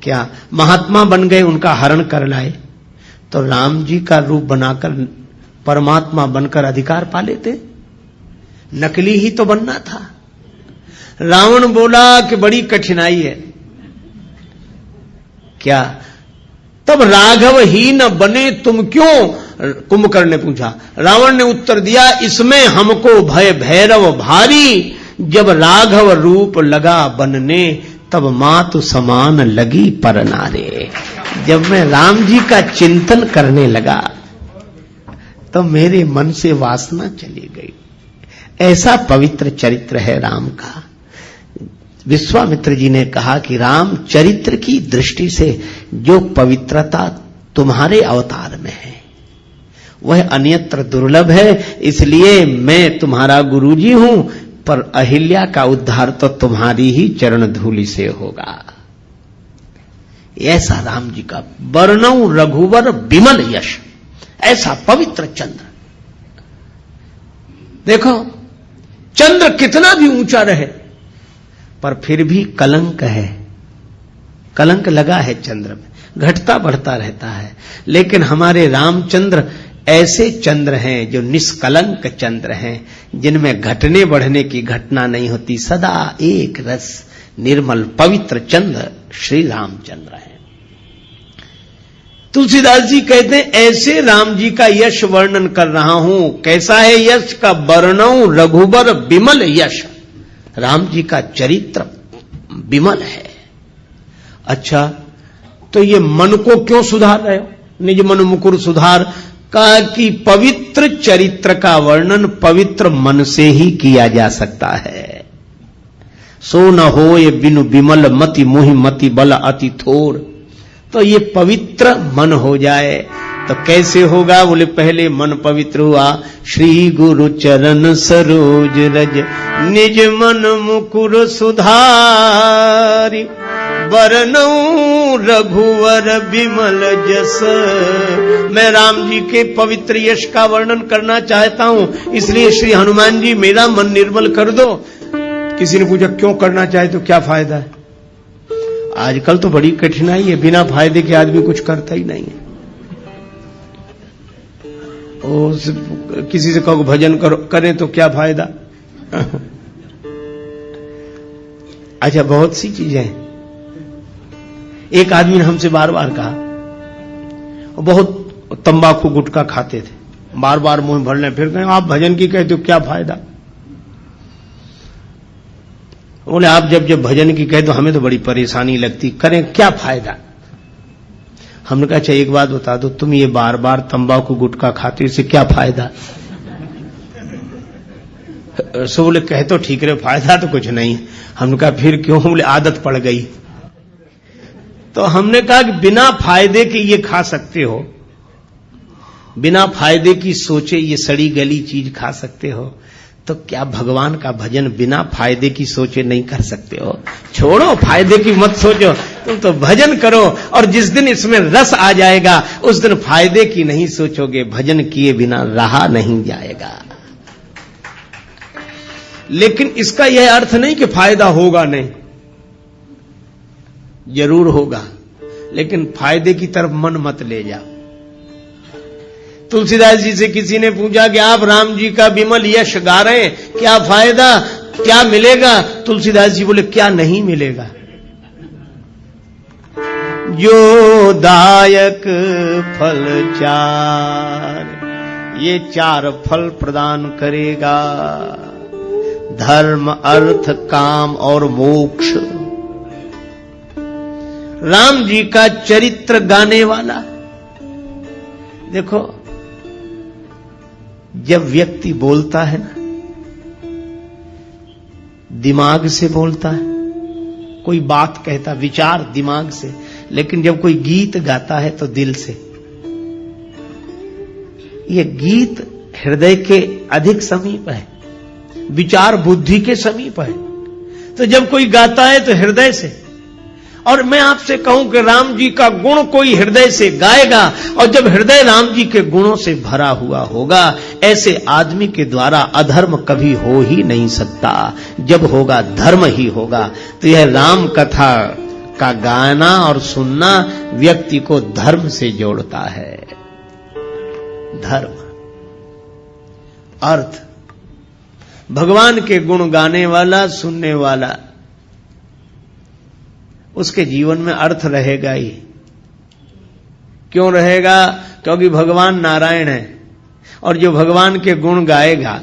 क्या महात्मा बन गए, उनका हरण कर लाए, तो राम जी का रूप बनाकर परमात्मा बनकर अधिकार पा लेते। नकली ही तो बनना था। रावण बोला कि बड़ी कठिनाई है। क्या? तब राघव ही न बने तुम क्यों? कुंभकर्ण ने पूछा। रावण ने उत्तर दिया इसमें हमको भय भैरव भारी, जब राघव रूप लगा बनने तब मातु समान लगी पर नारे। जब मैं राम जी का चिंतन करने लगा तो मेरे मन से वासना चली गई। ऐसा पवित्र चरित्र है राम का। विश्वामित्र जी ने कहा कि राम चरित्र की दृष्टि से जो पवित्रता तुम्हारे अवतार में है वह अन्यत्र दुर्लभ है, इसलिए मैं तुम्हारा गुरुजी हूं, पर अहिल्या का उद्धार तो तुम्हारी ही चरण धूलि से होगा। ऐसा राम जी का वर्णौ रघुवर विमल यश, ऐसा पवित्र चंद्र। देखो चंद्र कितना भी ऊंचा रहे पर फिर भी कलंक है, कलंक लगा है चंद्र में, घटता बढ़ता रहता है। लेकिन हमारे रामचंद्र ऐसे चंद्र हैं जो निष्कलंक चंद्र हैं, जिनमें घटने बढ़ने की घटना नहीं होती, सदा एक रस निर्मल पवित्र चंद्र श्री रामचंद्र हैं। तुलसीदास जी कहते हैं ऐसे राम जी का यश वर्णन कर रहा हूं। कैसा है यश का? वर्णौ रघुबर विमल यश, राम जी का चरित्र विमल है। अच्छा, तो ये मन को क्यों सुधार रहे हो? निज मन मुकुर सुधार का कि पवित्र चरित्र का वर्णन पवित्र मन से ही किया जा सकता है। सो न हो ये बिनु विमल मति मोहि मति बल अति थोर। तो ये पवित्र मन हो जाए तो कैसे होगा? बोले पहले मन पवित्र हुआ, श्री गुरु चरण सरोज रज निज मन मुकुर सुधारी, वर्णौ रघुवर विमल जस। मैं राम जी के पवित्र यश का वर्णन करना चाहता हूं, इसलिए श्री हनुमान जी मेरा मन निर्मल कर दो। किसी ने पूछा क्यों करना चाहे तो क्या फायदा है? आजकल तो बड़ी कठिनाई है, बिना फायदे के आदमी कुछ करता ही नहीं है। किसी से कहो भजन करो, करें तो क्या फायदा? अच्छा, बहुत सी चीजें हैं। एक आदमी ने हमसे बार बार कहा, वो बहुत तंबाकू गुटखा खाते थे, बार बार मुंह भर लें, फिर कहें आप भजन की कहते हो क्या फायदा? बोले आप जब जब भजन की कहते हो हमें तो बड़ी परेशानी लगती, करें क्या फायदा? हमने कहा अच्छा एक बात बता दो, तुम ये बार बार तंबाकू गुटखा खाते हो, इससे क्या फायदा? सो बोले कहे तो ठीक रहे, फायदा तो कुछ नहीं। हमने कहा फिर क्यों? बोले आदत पड़ गई। तो हमने कहा कि बिना फायदे के ये खा सकते हो, बिना फायदे की सोचे ये सड़ी गली चीज खा सकते हो, तो क्या भगवान का भजन बिना फायदे की सोचे नहीं कर सकते हो? छोड़ो फायदे की मत सोचो, तुम तो भजन करो, और जिस दिन इसमें रस आ जाएगा उस दिन फायदे की नहीं सोचोगे, भजन किए बिना रहा नहीं जाएगा। लेकिन इसका यह अर्थ नहीं कि फायदा होगा नहीं, जरूर होगा, लेकिन फायदे की तरफ मन मत ले जाओ। तुलसीदास जी से किसी ने पूछा कि आप राम जी का विमल यश गा रहे हैं, क्या फायदा, क्या मिलेगा? तुलसीदास जी बोले क्या नहीं मिलेगा? जो दायक फल चार, ये चार फल प्रदान करेगा, धर्म अर्थ काम और मोक्ष। राम जी का चरित्र गाने वाला, देखो जब व्यक्ति बोलता है ना, दिमाग से बोलता है, कोई बात कहता विचार दिमाग से, लेकिन जब कोई गीत गाता है तो दिल से। ये गीत हृदय के अधिक समीप है, विचार बुद्धि के समीप है। तो जब कोई गाता है तो हृदय से। और मैं आपसे कहूं कि राम जी का गुण कोई हृदय से गाएगा, और जब हृदय राम जी के गुणों से भरा हुआ होगा, ऐसे आदमी के द्वारा अधर्म कभी हो ही नहीं सकता। जब होगा धर्म ही होगा। तो यह राम कथा का गाना और सुनना व्यक्ति को धर्म से जोड़ता है। धर्म, अर्थ, भगवान के गुण गाने वाला, सुनने वाला, उसके जीवन में अर्थ रहेगा ही। क्यों रहेगा? क्योंकि भगवान नारायण है, और जो भगवान के गुण गाएगा,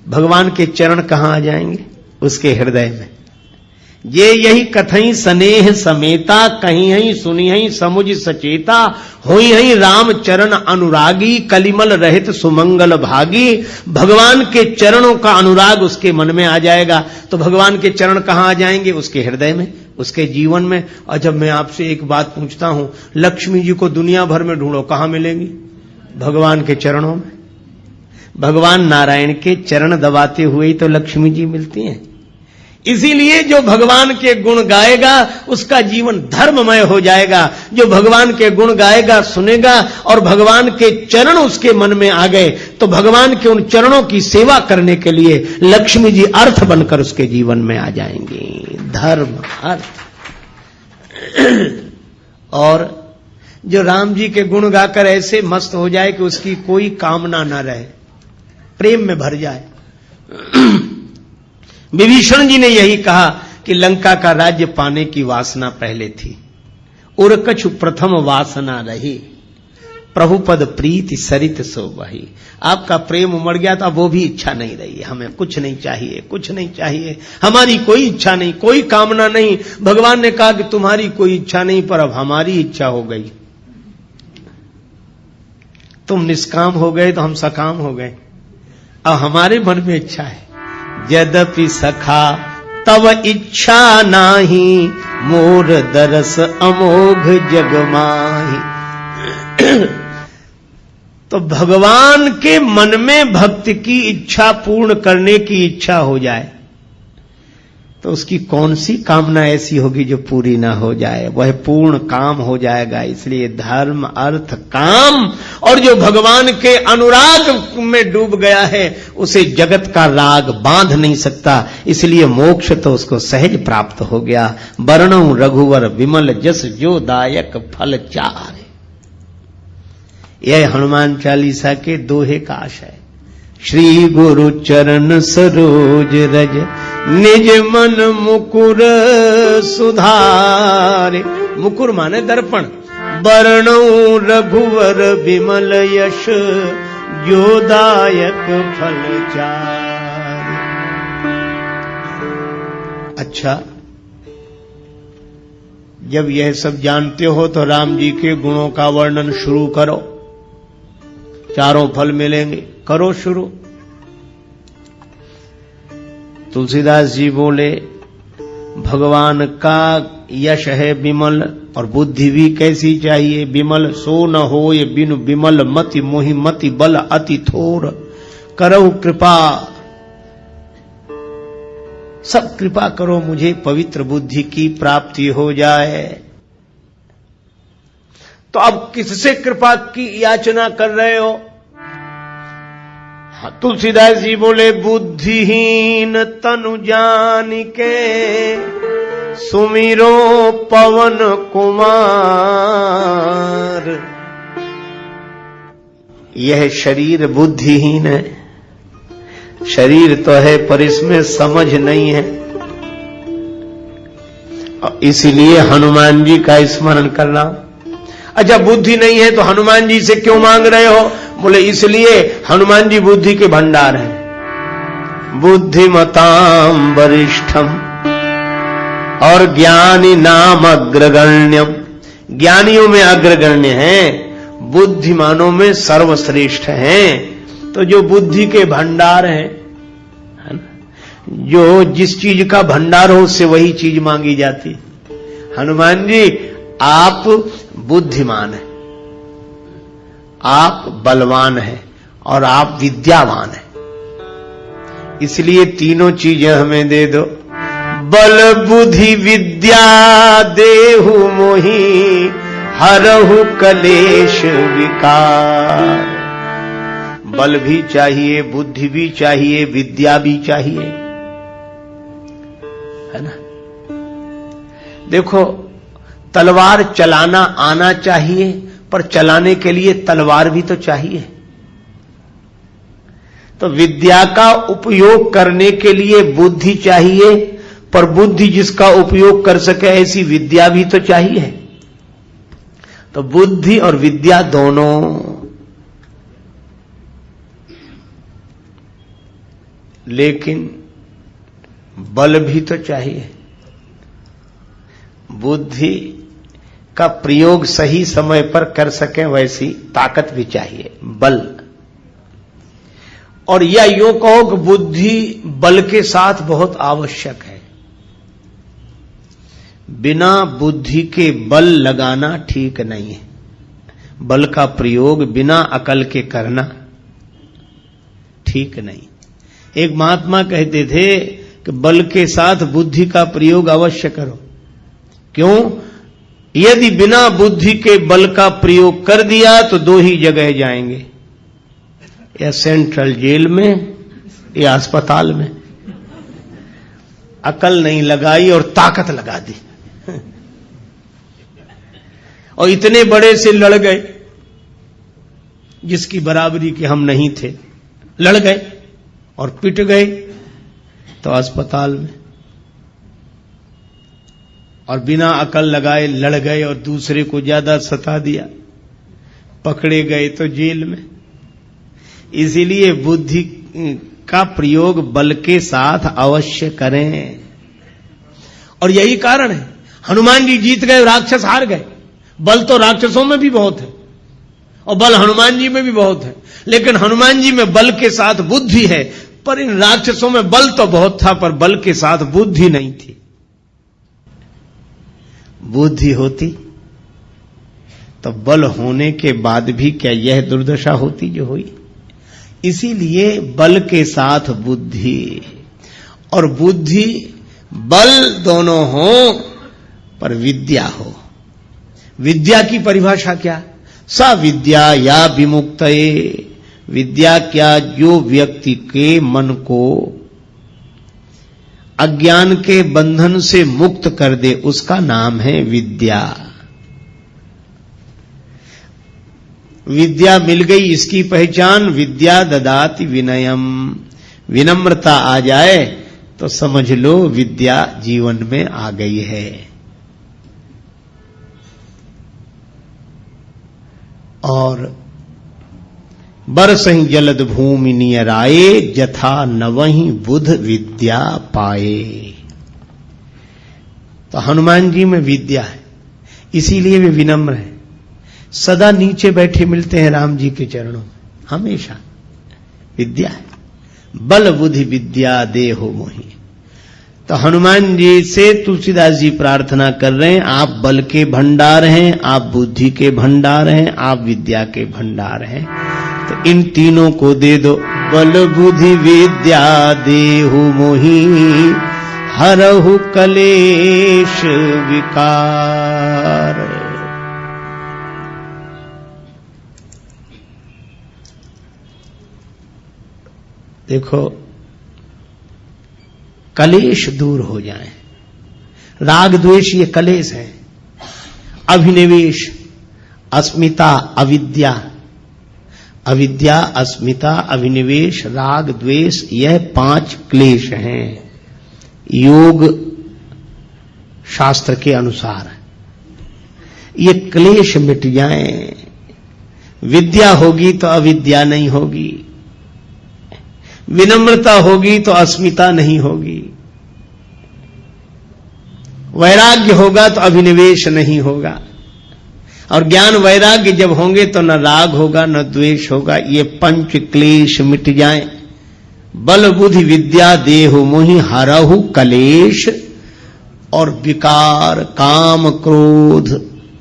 भगवान के चरण कहां आ जाएंगे? उसके हृदय में। ये यही कथई स्नेह समेता, कहीं हई सुनी हई समुझ सचेता, होई हई राम चरण अनुरागी, कलिमल रहित सुमंगल भागी। भगवान के चरणों का अनुराग उसके मन में आ जाएगा। तो भगवान के चरण कहां आ जाएंगे? उसके हृदय में, उसके जीवन में। और जब मैं आपसे एक बात पूछता हूं, लक्ष्मी जी को दुनिया भर में ढूंढो, कहां मिलेंगी? भगवान के चरणों में। भगवान नारायण के चरण दबाते हुए ही तो लक्ष्मी जी मिलती हैं। इसीलिए जो भगवान के गुण गाएगा उसका जीवन धर्ममय हो जाएगा। जो भगवान के गुण गाएगा, सुनेगा और भगवान के चरण उसके मन में आ गए तो भगवान के उन चरणों की सेवा करने के लिए लक्ष्मी जी अर्थ बनकर उसके जीवन में आ जाएंगी। धर्म, अर्थ। और जो राम जी के गुण गाकर ऐसे मस्त हो जाए कि उसकी कोई कामना ना रहे, प्रेम में भर जाए। विभीषण जी ने यही कहा कि लंका का राज्य पाने की वासना पहले थी, और कछु प्रथम वासना रही, प्रभुपद प्रीति सरित सो वही। आपका प्रेम उमड़ गया तो अब वो भी इच्छा नहीं रही। हमें कुछ नहीं चाहिए, कुछ नहीं चाहिए, हमारी कोई इच्छा नहीं, कोई कामना नहीं। भगवान ने कहा कि तुम्हारी कोई इच्छा नहीं, पर अब हमारी इच्छा हो गई। तुम निष्काम हो गए तो हम सकाम हो गए। अब हमारे मन में इच्छा है। यद्यपि सखा तब इच्छा नाही, मोर दरस अमोघ जग माही। तो भगवान के मन में भक्त की इच्छा पूर्ण करने की इच्छा हो जाए तो उसकी कौन सी कामना ऐसी होगी जो पूरी ना हो जाए? वह पूर्ण काम हो जाएगा। इसलिए धर्म, अर्थ, काम, और जो भगवान के अनुराग में डूब गया है उसे जगत का राग बांध नहीं सकता। इसलिए मोक्ष तो उसको सहज प्राप्त हो गया। वर्णौ रघुवर विमल जस जो दायक फल चार। यह हनुमान चालीसा के दोहे का आशय। श्री गुरु चरण सरोज रज, निज मन मुकुर सुधारे। मुकुर माने दर्पण। वर्णौ रघुवर विमल यश, जो दायक फल चार। अच्छा, जब यह सब जानते हो तो राम जी के गुणों का वर्णन शुरू करो। चारों फल मिलेंगे, करो शुरू। तुलसीदास जी बोले भगवान का यश है विमल, और बुद्धि भी कैसी चाहिए? विमल सो न होय बिनु विमल मति, मोहि मति बल अति थोर। करहु कृपा, सब कृपा करो मुझे पवित्र बुद्धि की प्राप्ति हो जाए। तो अब किससे कृपा की याचना कर रहे हो? तुलसीदास जी बोले बुद्धिहीन तनु जान के, सुमिरो पवन कुमार। यह शरीर बुद्धिहीन है। शरीर तो है पर इसमें समझ नहीं है, इसीलिए हनुमान जी का स्मरण करना। अच्छा, बुद्धि नहीं है तो हनुमान जी से क्यों मांग रहे हो? बोले इसलिए हनुमान जी बुद्धि के भंडार हैं। बुद्धिमताम वरिष्ठम और ज्ञानी नाम अग्रगण्यम। ज्ञानियों में अग्रगण्य हैं, बुद्धिमानों में सर्वश्रेष्ठ हैं। तो जो बुद्धि के भंडार हैं, है ना, जो जिस चीज का भंडार हो उससे वही चीज मांगी जाती। हनुमान जी आप बुद्धिमान हैं, आप बलवान हैं और आप विद्यावान हैं। इसलिए तीनों चीजें हमें दे दो। बल बुद्धि विद्या देहु मोहि, हरहु कलेश विकार। बल भी चाहिए, बुद्धि भी चाहिए, विद्या भी चाहिए, है ना। देखो, तलवार चलाना आना चाहिए, पर चलाने के लिए तलवार भी तो चाहिए। तो विद्या का उपयोग करने के लिए बुद्धि चाहिए, पर बुद्धि जिसका उपयोग कर सके ऐसी विद्या भी तो चाहिए। तो बुद्धि और विद्या दोनों, लेकिन बल भी तो चाहिए। बुद्धि का प्रयोग सही समय पर कर सकें वैसी ताकत भी चाहिए, बल। और या यूं कहो कि बुद्धि बल के साथ बहुत आवश्यक है। बिना बुद्धि के बल लगाना ठीक नहीं है। बल का प्रयोग बिना अकल के करना ठीक नहीं। एक महात्मा कहते थे कि बल के साथ बुद्धि का प्रयोग अवश्य करो। क्यों? यदि बिना बुद्धि के बल का प्रयोग कर दिया तो दो ही जगह जाएंगे, या सेंट्रल जेल में या अस्पताल में। अकल नहीं लगाई और ताकत लगा दी और इतने बड़े से लड़ गए जिसकी बराबरी के हम नहीं थे, लड़ गए और पिट गए तो अस्पताल में। और बिना अकल लगाए लड़ गए और दूसरे को ज्यादा सता दिया, पकड़े गए तो जेल में। इसीलिए बुद्धि का प्रयोग बल के साथ अवश्य करें। और यही कारण है हनुमान जी जीत गए, राक्षस हार गए। बल तो राक्षसों में भी बहुत है और बल हनुमान जी में भी बहुत है, लेकिन हनुमान जी में बल के साथ बुद्धि है, पर इन राक्षसों में बल तो बहुत था पर बल के साथ बुद्धि नहीं थी। बुद्धि होती तो बल होने के बाद भी क्या यह दुर्दशा होती जो हुई। इसीलिए बल के साथ बुद्धि, और बुद्धि बल दोनों हो पर विद्या हो। विद्या की परिभाषा क्या? सा विद्या या विमुक्तये, विद्या क्या? जो व्यक्ति के मन को अज्ञान के बंधन से मुक्त कर दे, उसका नाम है विद्या। विद्या मिल गई, इसकी पहचान विद्या ददाति विनयम। विनम्रता आ जाए तो समझ लो विद्या जीवन में आ गई है। और बरसहि जलद भूमि नियराए, जथा नवहि बुध विद्या पाए। तो हनुमान जी में विद्या है, इसीलिए वे विनम्र हैं। सदा नीचे बैठे मिलते हैं राम जी के चरणों में, हमेशा विद्या है। बल बुद्धि विद्या देहो मोहि। तो हनुमान जी से तुलसीदास जी प्रार्थना कर रहे हैं, आप बल के भंडार हैं, आप बुद्धि के भंडार हैं, आप विद्या के भंडार हैं, तो इन तीनों को दे दो। बल बुद्धि विद्या देहु मोहि, हरहु कलेश विकार। देखो, कलेश दूर हो जाए। राग द्वेष ये कलेश है। अभिनिवेश, अस्मिता, अविद्या, अविद्या, अस्मिता, अभिनिवेश, राग द्वेष, यह 5 क्लेश हैं योग शास्त्र के अनुसार। ये क्लेश मिट जाएं, विद्या होगी तो अविद्या नहीं होगी, विनम्रता होगी तो अस्मिता नहीं होगी, वैराग्य होगा तो अभिनिवेश नहीं होगा, और ज्ञान वैराग्य जब होंगे तो न राग होगा न द्वेष होगा। ये 5 क्लेश मिट जाएं। बल बुद्धि विद्या देहु मोहि, हरहु कलेश और विकार, काम क्रोध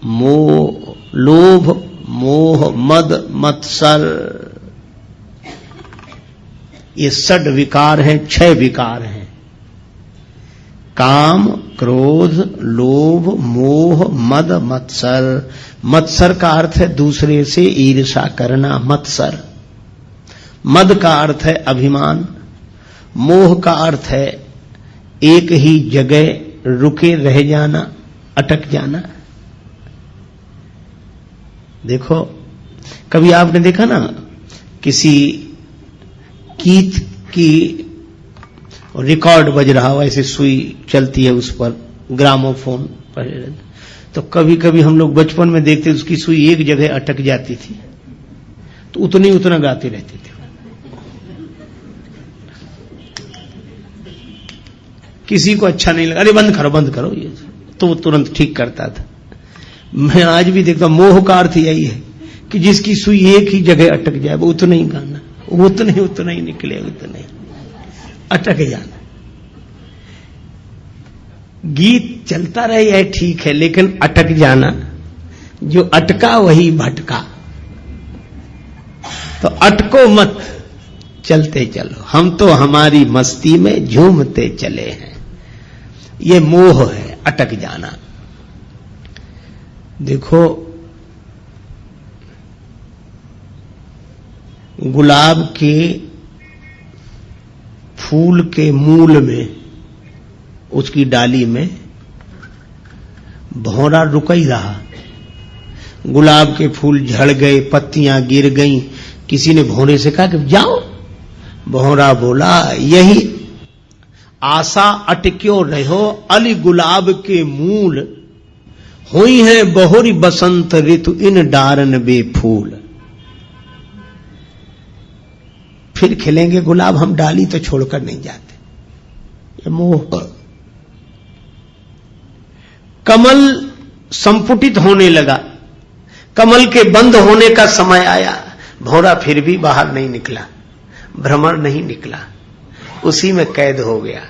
मोह, लोभ मोह मद मत्सर, ये 6 विकार हैं, 6 विकार हैं। काम क्रोध लोभ मोह मद मत्सर। मत्सर का अर्थ है दूसरे से ईर्ष्या करना, मत्सर। मद का अर्थ है अभिमान। मोह का अर्थ है एक ही जगह रुके रह जाना, अटक जाना। देखो, कभी आपने देखा ना, किसी गीत की रिकॉर्ड बज रहा हो, ऐसे सुई चलती है उस पर, ग्रामोफोन पर, तो कभी कभी हम लोग बचपन में देखते उसकी सुई एक जगह अटक जाती थी तो उतना गाते रहते थे। किसी को अच्छा नहीं लगा, अरे बंद करो ये। तो वो तुरंत ठीक करता था। मैं आज भी देखता, मोह का अर्थ यही है कि जिसकी सुई एक ही जगह अटक जाए वो उतना ही गाना, उतना ही निकले, उतना ही अटक जाना। गीत चलता रहे यह ठीक है, लेकिन अटक जाना, जो अटका वही भटका। तो अटको मत, चलते चलो, हम तो हमारी मस्ती में झूमते चले हैं। ये मोह है, अटक जाना। देखो, गुलाब के फूल के मूल में, उसकी डाली में भौरा रुक ही रहा। गुलाब के फूल झड़ गए, पत्तियां गिर गईं, किसी ने भौरे से कहा कि जाओ। भौरा बोला, यही आशा अटक्यो रहो, अली गुलाब के मूल, हुई है बहुरी बसंत ऋतु इन डारन बेफूल। फिर खिलेंगे गुलाब, हम डाली तो छोड़कर नहीं जाते। ये मोह। कमल संपुटित होने लगा, कमल के बंद होने का समय आया, भौरा फिर भी बाहर नहीं निकला, भ्रमण नहीं निकला, उसी में कैद हो गया।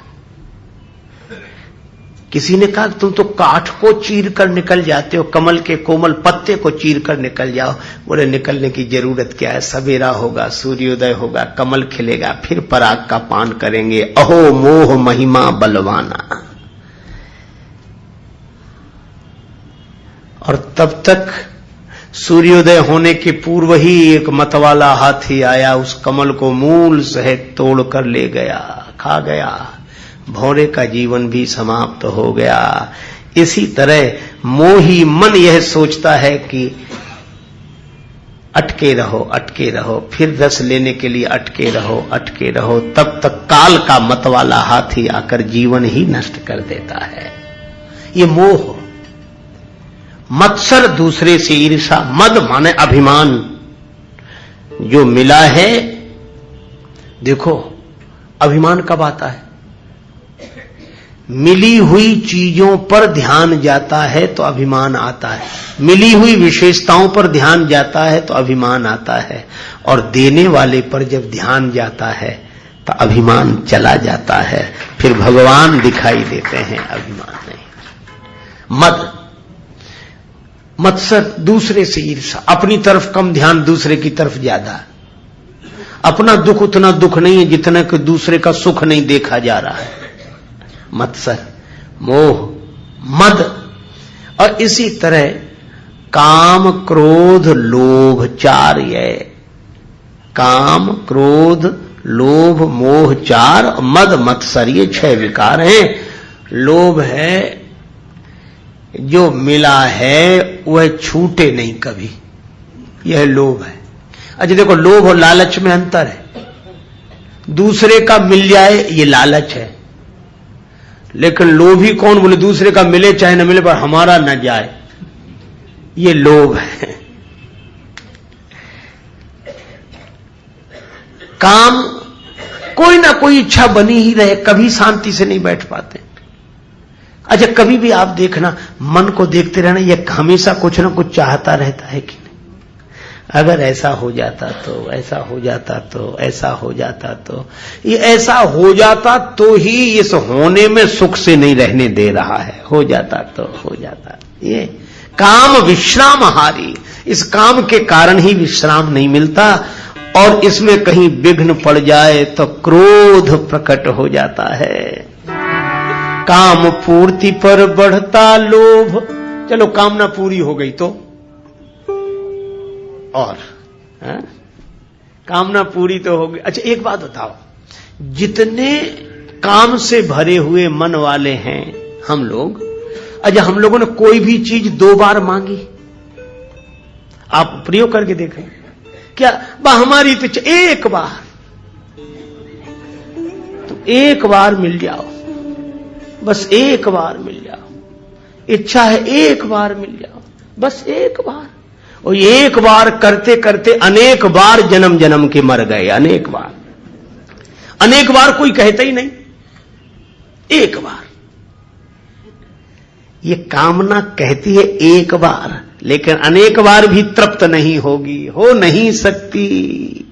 किसी ने कहा तुम तो काठ को चीर कर निकल जाते हो, कमल के कोमल पत्ते को चीर कर निकल जाओ। बोले निकलने की जरूरत क्या है, सवेरा होगा, सूर्योदय होगा, कमल खिलेगा, फिर पराग का पान करेंगे। अहो मोह महिमा बलवाना। और तब तक सूर्योदय होने के पूर्व ही एक मतवाला हाथी आया, उस कमल को मूल सहित तोड़ कर ले गया, खा गया। भौरे का जीवन भी समाप्त हो गया। इसी तरह मोही मन यह सोचता है कि अटके रहो, अटके रहो, फिर रस लेने के लिए अटके रहो, अटके रहो, तब तक काल का मतवाला हाथी आकर जीवन ही नष्ट कर देता है। ये मोह। मत्सर, दूसरे से ईर्षा, मद माने अभिमान। जो मिला है, देखो अभिमान कब आता है, मिली हुई चीजों पर ध्यान जाता है तो अभिमान आता है, मिली हुई विशेषताओं पर ध्यान जाता है तो अभिमान आता है, और देने वाले पर जब ध्यान जाता है तो अभिमान चला जाता है, फिर भगवान दिखाई देते हैं, अभिमान नहीं। मद, मत्सर, दूसरे से ईर्षा, अपनी तरफ कम ध्यान, दूसरे की तरफ ज्यादा। अपना दुख उतना दुख नहीं है जितना कि दूसरे का सुख नहीं देखा जा रहा है। मत्सर, मोह, मद। और इसी तरह काम, क्रोध, लोभ, चार। ये काम, क्रोध, लोभ, मोह, चार, मद, मत्सर, ये 6 विकार हैं। लोभ है, जो मिला है वह छूटे नहीं कभी, यह लोभ है। अच्छा देखो, लोभ और लालच में अंतर है। दूसरे का मिल जाए ये लालच है, लेकिन लोभी कौन, बोले दूसरे का मिले चाहे न मिले पर हमारा न जाए, ये लोभ है। काम, कोई ना कोई इच्छा बनी ही रहे, कभी शांति से नहीं बैठ पाते। अच्छा कभी भी आप देखना, मन को देखते रहना, यह हमेशा कुछ ना कुछ चाहता रहता है कि नहीं। अगर ऐसा हो जाता तो, ऐसा हो जाता तो, ऐसा हो जाता तो, ये ऐसा हो जाता तो ही इस होने में सुख से नहीं रहने दे रहा है। हो जाता तो हो जाता। ये काम विश्रामहारी, इस काम के कारण ही विश्राम नहीं मिलता, और इसमें कहीं विघ्न पड़ जाए तो क्रोध प्रकट हो जाता है। काम पूर्ति पर बढ़ता लोभ। चलो कामना पूरी हो गई तो, और कामना पूरी तो हो गई। अच्छा एक बात बताओ, जितने काम से भरे हुए मन वाले हैं हम लोग, अच्छा हम लोगों ने कोई भी चीज 2 बार मांगी? आप प्रयोग करके देखें क्या? हमारी तो एक बार, तो एक बार मिल जाओ, बस एक बार मिल जाओ। इच्छा है एक बार मिल जाओ, बस एक बार। और एक बार करते करते अनेक बार जन्म जन्म के मर गए, अनेक बार। अनेक बार कोई कहता ही नहीं, एक बार। ये कामना कहती है एक बार, लेकिन अनेक बार भी तृप्त नहीं होगी, हो नहीं सकती।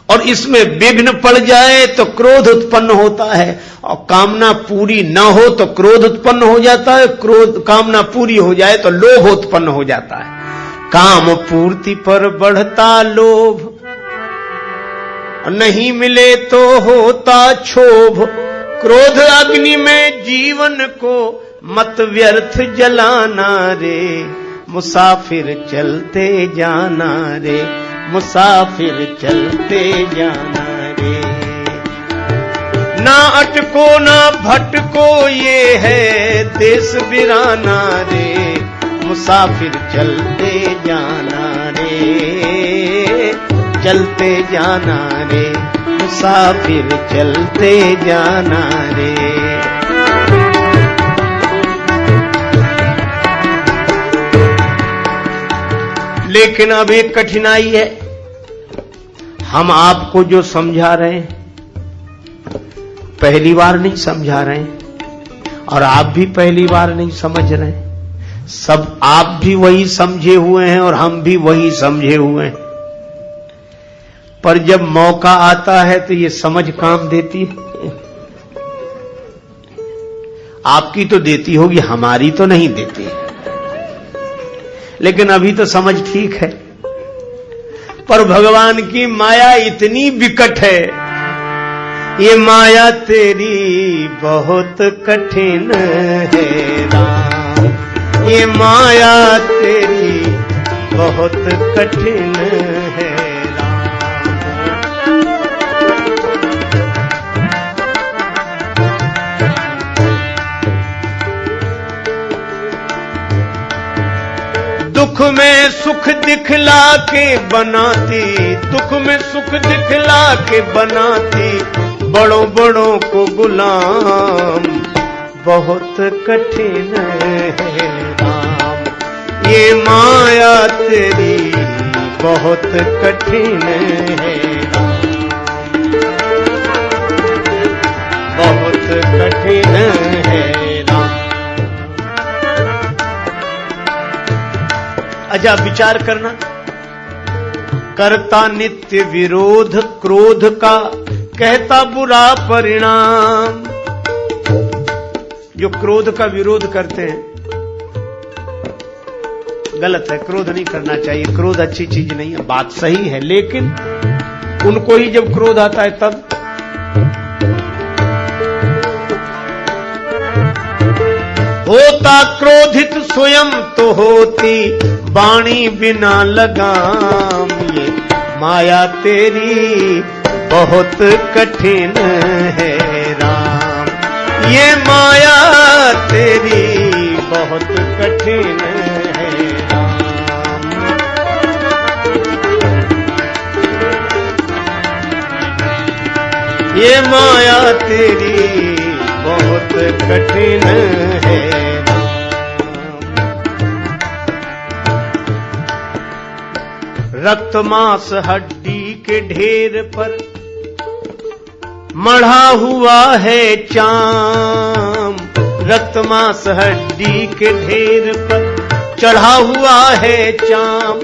और इसमें विघ्न पड़ जाए तो क्रोध उत्पन्न होता है, और कामना पूरी न हो तो क्रोध उत्पन्न हो जाता है, कामना पूरी हो जाए तो लोभ उत्पन्न हो जाता है। काम पूर्ति पर बढ़ता लोभ, नहीं मिले तो होता क्षोभ। क्रोध अग्नि में जीवन को मत व्यर्थ जलाना रे, मुसाफिर चलते जाना रे, मुसाफिर चलते जाना रे। ना अटको ना भटको ये है देश बिराना रे, मुसाफिर चलते जाना रे, चलते जाना रे, मुसाफिर चलते जाना रे। लेकिन अब एक कठिनाई है, हम आपको जो समझा रहे हैं पहली बार नहीं समझा रहे हैं, और आप भी पहली बार नहीं समझ रहे हैं। सब आप भी वही समझे हुए हैं और हम भी वही समझे हुए हैं, पर जब मौका आता है तो ये समझ काम देती है। आपकी तो देती होगी, हमारी तो नहीं देती, लेकिन अभी तो समझ ठीक है। पर भगवान की माया इतनी विकट है, ये माया तेरी बहुत कठिन है राम, ये माया तेरी बहुत कठिन है राम। दुख में सुख दिखला के बनाती, दुख में सुख दिखला के बनाती, बड़ों बड़ों को गुलाम बहुत कठिन है राम, ये माया तेरी बहुत कठिन है राम, बहुत कठिन है राम। अच्छा विचार करना, करता नित्य विरोध क्रोध का, कहता बुरा परिणाम। जो क्रोध का विरोध करते हैं गलत है, क्रोध नहीं करना चाहिए, क्रोध अच्छी चीज नहीं है, बात सही है, लेकिन उनको ही जब क्रोध आता है तब होता क्रोधित स्वयं तो होती वाणी बिना लगाम, ये माया तेरी बहुत कठिन है राम, ये माया तेरी बहुत कठिन है राम। ये माया तेरी बहुत कठिन है राम। रक्त मांस हड्डी के ढेर पर मढ़ा हुआ है चाम, रक्त मांस हड्डी के ढेर पर चढ़ा हुआ है चाम।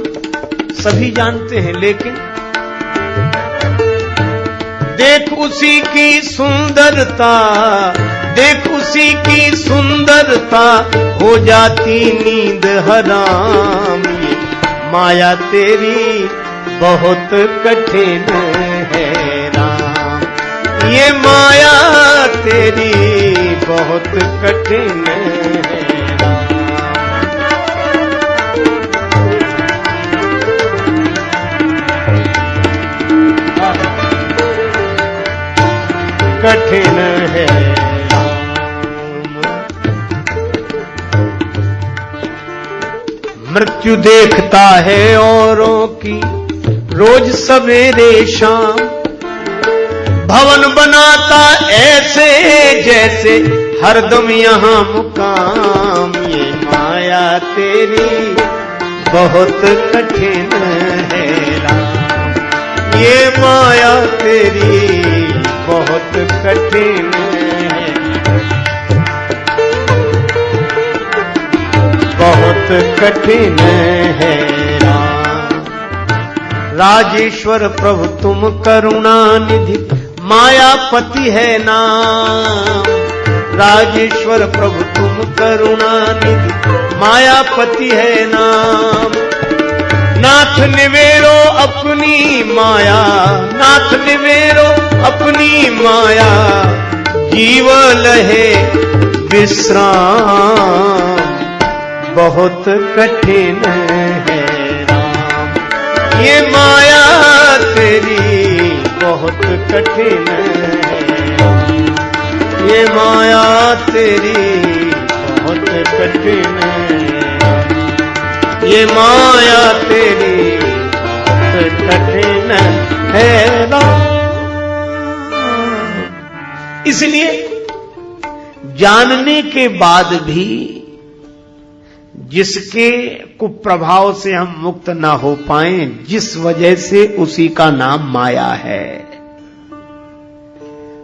सभी जानते हैं, लेकिन देख उसी की सुंदरता, देख उसी की सुंदरता, हो जाती नींद हराम, ये माया तेरी बहुत कठिन है राम, ये माया तेरी बहुत कठिन है राम। कठिन है राम। मृत्यु देखता है औरों की रोज सवेरे शाम, भवन बनाता ऐसे जैसे हरदम यहाँ मुकाम, ये माया तेरी बहुत कठिन है राम, ये माया तेरी बहुत कठिन है। कठिन है राम। राजेश्वर प्रभु तुम करुणा निधि, मायापति है नाम। राजेश्वर प्रभु तुम करुणा निधि, मायापति है नाम। नाथ निवेरो अपनी माया, नाथ निवेरो अपनी माया, जीव लहे विश्राम। बहुत कठिन है राम, ये माया तेरी बहुत कठिन है। ये माया तेरी बहुत कठिन है, ये माया तेरी बहुत कठिन है राम। इसलिए जानने के बाद भी जिसके कुप्रभाव से हम मुक्त ना हो पाए, जिस वजह से उसी का नाम माया है।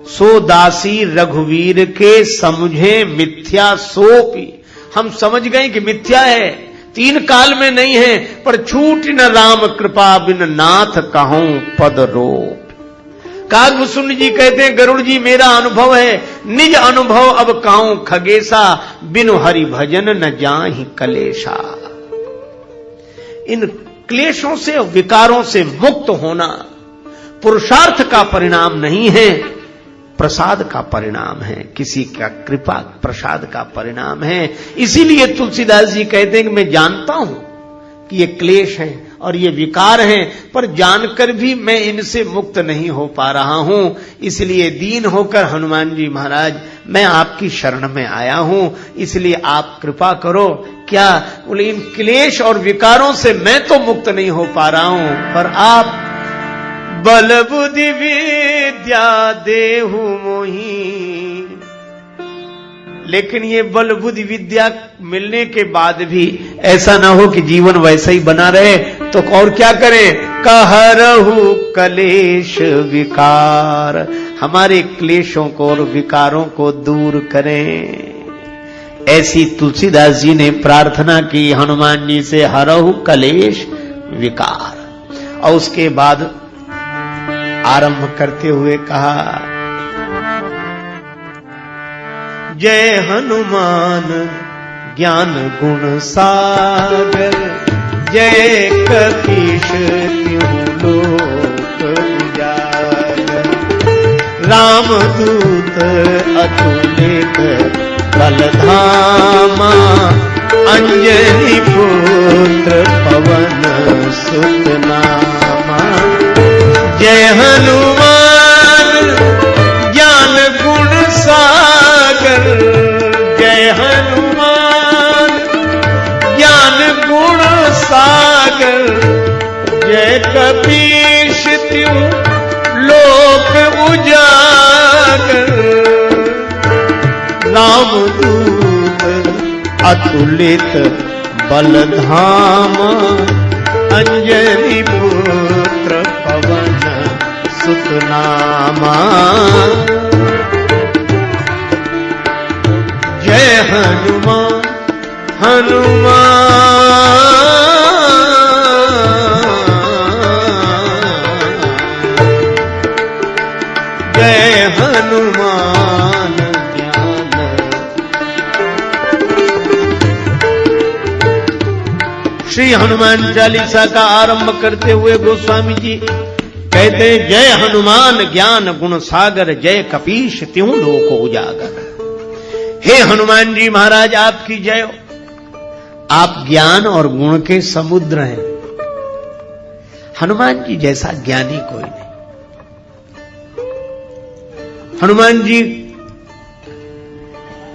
सो दासी रघुवीर के समझे मिथ्या सोपी। हम समझ गए कि मिथ्या है, तीन काल में नहीं है, पर छूट न राम कृपा बिन नाथ कहूं पद रोप। कागभूषण जी कहते हैं गरुड़ जी मेरा अनुभव है, निज अनुभव अब कहूं खगेसा, बिनु हरि भजन न जाहि कलेशा। इन क्लेशों से विकारों से मुक्त होना पुरुषार्थ का परिणाम नहीं है, प्रसाद का परिणाम है, किसी का कृपा प्रसाद का परिणाम है। इसीलिए तुलसीदास जी कहते हैं कि मैं जानता हूं कि ये क्लेश हैं और ये विकार हैं, पर जानकर भी मैं इनसे मुक्त नहीं हो पा रहा हूं। इसलिए दीन होकर हनुमान जी महाराज मैं आपकी शरण में आया हूं, इसलिए आप कृपा करो। क्या बोले, इन क्लेश और विकारों से मैं तो मुक्त नहीं हो पा रहा हूं, पर आप बल बुद्धि विद्या देहु मोही। लेकिन ये बल बुद्धि विद्या मिलने के बाद भी ऐसा ना हो कि जीवन वैसा ही बना रहे, तो और क्या करें? कहरहु कलेश विकार, हमारे क्लेशों को और विकारों को दूर करें। ऐसी तुलसीदास जी ने प्रार्थना की हनुमान जी से, हरहु कलेश विकार। और उसके बाद आरंभ करते हुए कहा, जय हनुमान ज्ञान गुण सागर, जय कपीश त्यों लोक उजागर। रामदूत अतुलित बलधामा, अंजनी पुत्र पवन सुत नामा। जय हनुमान ज्ञान गुण सागर, जय हनुमान ज्ञान गुण सागर। जय कपीश त्यों लोक उजागर। रामदूत अतुलित बलधामा, अंजनी पुत्र पवन सुत नामा। जय हनुमान हनुमान जय हनुमान ज्ञान। श्री हनुमान चालीसा का आरंभ करते हुए गोस्वामी जी कहते, जय हनुमान ज्ञान गुण सागर, जय कपीश त्यों लोक उजागर। हे हनुमान जी महाराज आपकी जय हो, आप ज्ञान और गुण के समुद्र हैं। हनुमान जी जैसा ज्ञानी कोई नहीं। हनुमान जी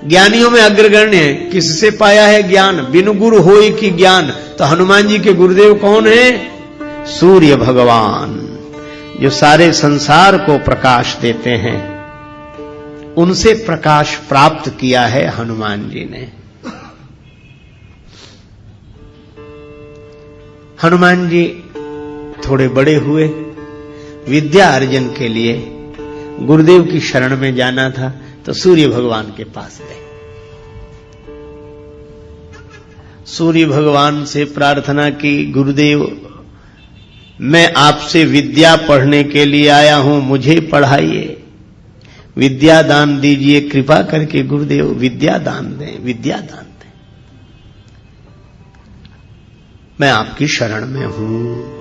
ज्ञानियों में अग्रगण्य है। किससे पाया है ज्ञान? बिनु गुरु होई की ज्ञान। तो हनुमान जी के गुरुदेव कौन है? सूर्य भगवान, जो सारे संसार को प्रकाश देते हैं। उनसे प्रकाश प्राप्त किया है हनुमान जी ने। हनुमान जी थोड़े बड़े हुए, विद्या अर्जन के लिए गुरुदेव की शरण में जाना था, तो सूर्य भगवान के पास गए। सूर्य भगवान से प्रार्थना की, गुरुदेव मैं आपसे विद्या पढ़ने के लिए आया हूं, मुझे पढ़ाइए, विद्या दान दीजिए, कृपा करके गुरुदेव विद्या दान दें, विद्या दान दें, मैं आपकी शरण में हूं।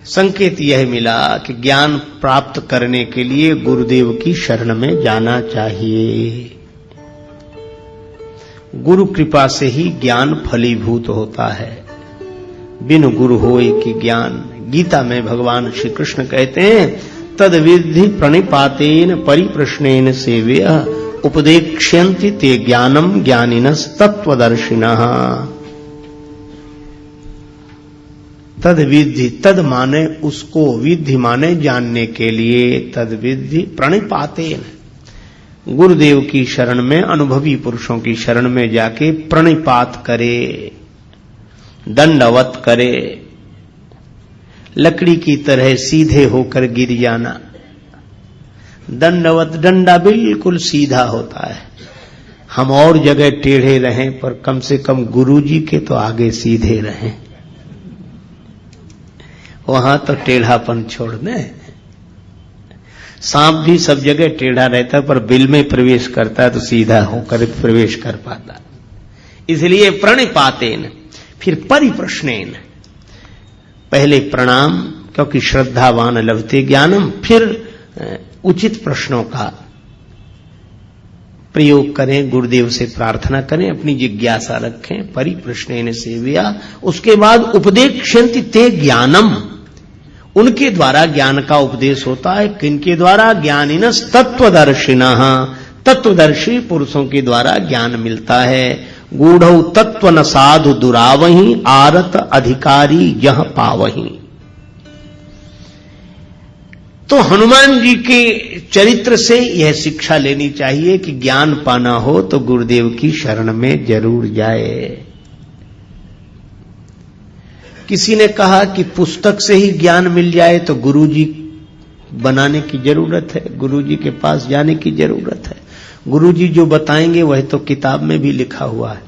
संकेत यह मिला कि ज्ञान प्राप्त करने के लिए गुरुदेव की शरण में जाना चाहिए। गुरु कृपा से ही ज्ञान फलीभूत होता है, बिन गुरु होए कि ज्ञान। गीता में भगवान श्री कृष्ण कहते हैं, तद विद्धि प्रणिपातेन परिप्रश्नेन सेव्य उपदेक्ष्यन्ति ते ज्ञानम ज्ञानिनस् तत्वदर्शिनः। तद विद्धि, तद माने उसको, विद्धि माने जानने के लिए, तद विद्धि प्रणिपातेन, गुरुदेव की शरण में, अनुभवी पुरुषों की शरण में जाके प्रणिपात करे, दंडवत करे, लकड़ी की तरह सीधे होकर गिर जाना। दंडवत, डंडा बिल्कुल सीधा होता है। हम और जगह टेढ़े रहें पर कम से कम गुरुजी के तो आगे सीधे रहें, वहां तो टेढ़ापन छोड़ दें। सांप भी सब जगह टेढ़ा रहता है, पर बिल में प्रवेश करता है तो सीधा होकर प्रवेश कर पाता। इसलिए प्रणिपातेन, फिर परिप्रश्नेन, पहले प्रणाम, क्योंकि श्रद्धावान लभते ज्ञानम, फिर उचित प्रश्नों का प्रयोग करें, गुरुदेव से प्रार्थना करें, अपनी जिज्ञासा रखें। परिप्रश्नेन सेव्या, उसके बाद उपदेक्ष्यन्ति ते ज्ञानम, उनके द्वारा ज्ञान का उपदेश होता है। किनके द्वारा? ज्ञानिनस् तत्वदर्शिनः, तत्वदर्शी पुरुषों के द्वारा ज्ञान मिलता है। गूढ़ौ तत्व न साधु दुरावही, आरत अधिकारी यह पावही। तो हनुमान जी के चरित्र से यह शिक्षा लेनी चाहिए कि ज्ञान पाना हो तो गुरुदेव की शरण में जरूर जाए। किसी ने कहा कि पुस्तक से ही ज्ञान मिल जाए तो गुरुजी बनाने की जरूरत है, गुरुजी के पास जाने की जरूरत है। गुरुजी जो बताएंगे वह तो किताब में भी लिखा हुआ है।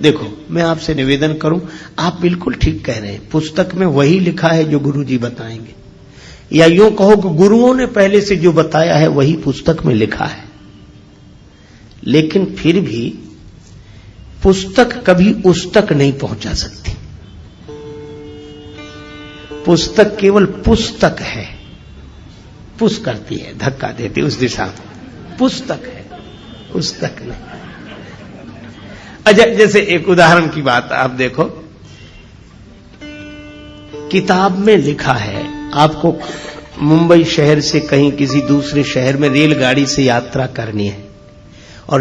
देखो, मैं आपसे निवेदन करूं, आप बिल्कुल ठीक कह रहे हैं, पुस्तक में वही लिखा है जो गुरुजी बताएंगे, या यूं कहो कि गुरुओं ने पहले से जो बताया है वही पुस्तक में लिखा है। लेकिन फिर भी पुस्तक कभी उस तक नहीं पहुंचा सकती। पुस्तक केवल पुस्तक है, पुश करती है, धक्का देती उस दिशा में, पुस्तक है, पुस्तक नहीं। अच्छा, जैसे एक उदाहरण की बात आप देखो, किताब में लिखा है आपको मुंबई शहर से कहीं किसी दूसरे शहर में रेलगाड़ी से यात्रा करनी है, और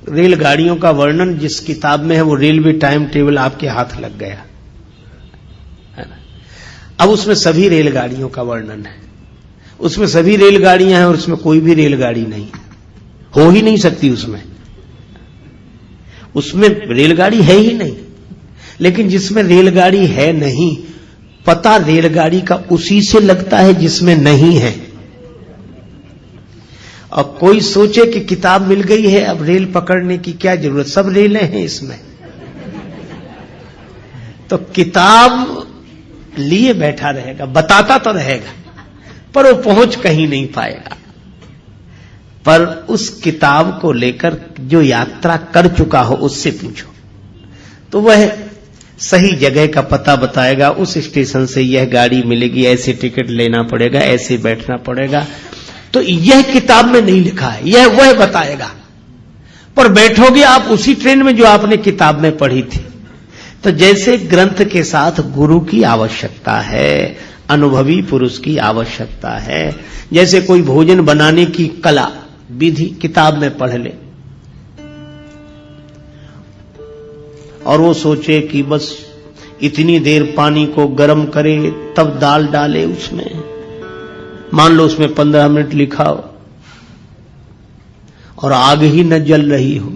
रेलगाड़ियों का वर्णन जिस किताब में है वो रेलवे टाइम टेबल आपके हाथ लग गया है ना। अब उसमें सभी रेलगाड़ियों का वर्णन है, उसमें सभी रेलगाड़ियां हैं और उसमें कोई भी रेलगाड़ी नहीं, हो ही नहीं सकती उसमें रेलगाड़ी है ही नहीं। लेकिन जिसमें रेलगाड़ी है नहीं, पता रेलगाड़ी का उसी से लगता है जिसमें नहीं है। अब कोई सोचे कि किताब मिल गई है, अब रेल पकड़ने की क्या जरूरत, सब रेलें हैं इसमें। तो किताब लिए बैठा रहेगा, बताता तो रहेगा, पर वो पहुंच कहीं नहीं पाएगा। पर उस किताब को लेकर जो यात्रा कर चुका हो उससे पूछो, तो वह सही जगह का पता बताएगा। उस स्टेशन से यह गाड़ी मिलेगी, ऐसे टिकट लेना पड़ेगा, ऐसे बैठना पड़ेगा। तो यह किताब में नहीं लिखा है, यह वह बताएगा। पर बैठोगे आप उसी ट्रेन में जो आपने किताब में पढ़ी थी। तो जैसे ग्रंथ के साथ गुरु की आवश्यकता है, अनुभवी पुरुष की आवश्यकता है। जैसे कोई भोजन बनाने की कला विधि किताब में पढ़ ले और वो सोचे कि बस इतनी देर पानी को गर्म करे तब दाल डाले उसमें, मान लो उसमें 15 मिनट लिखा हो और आग ही न जल रही हो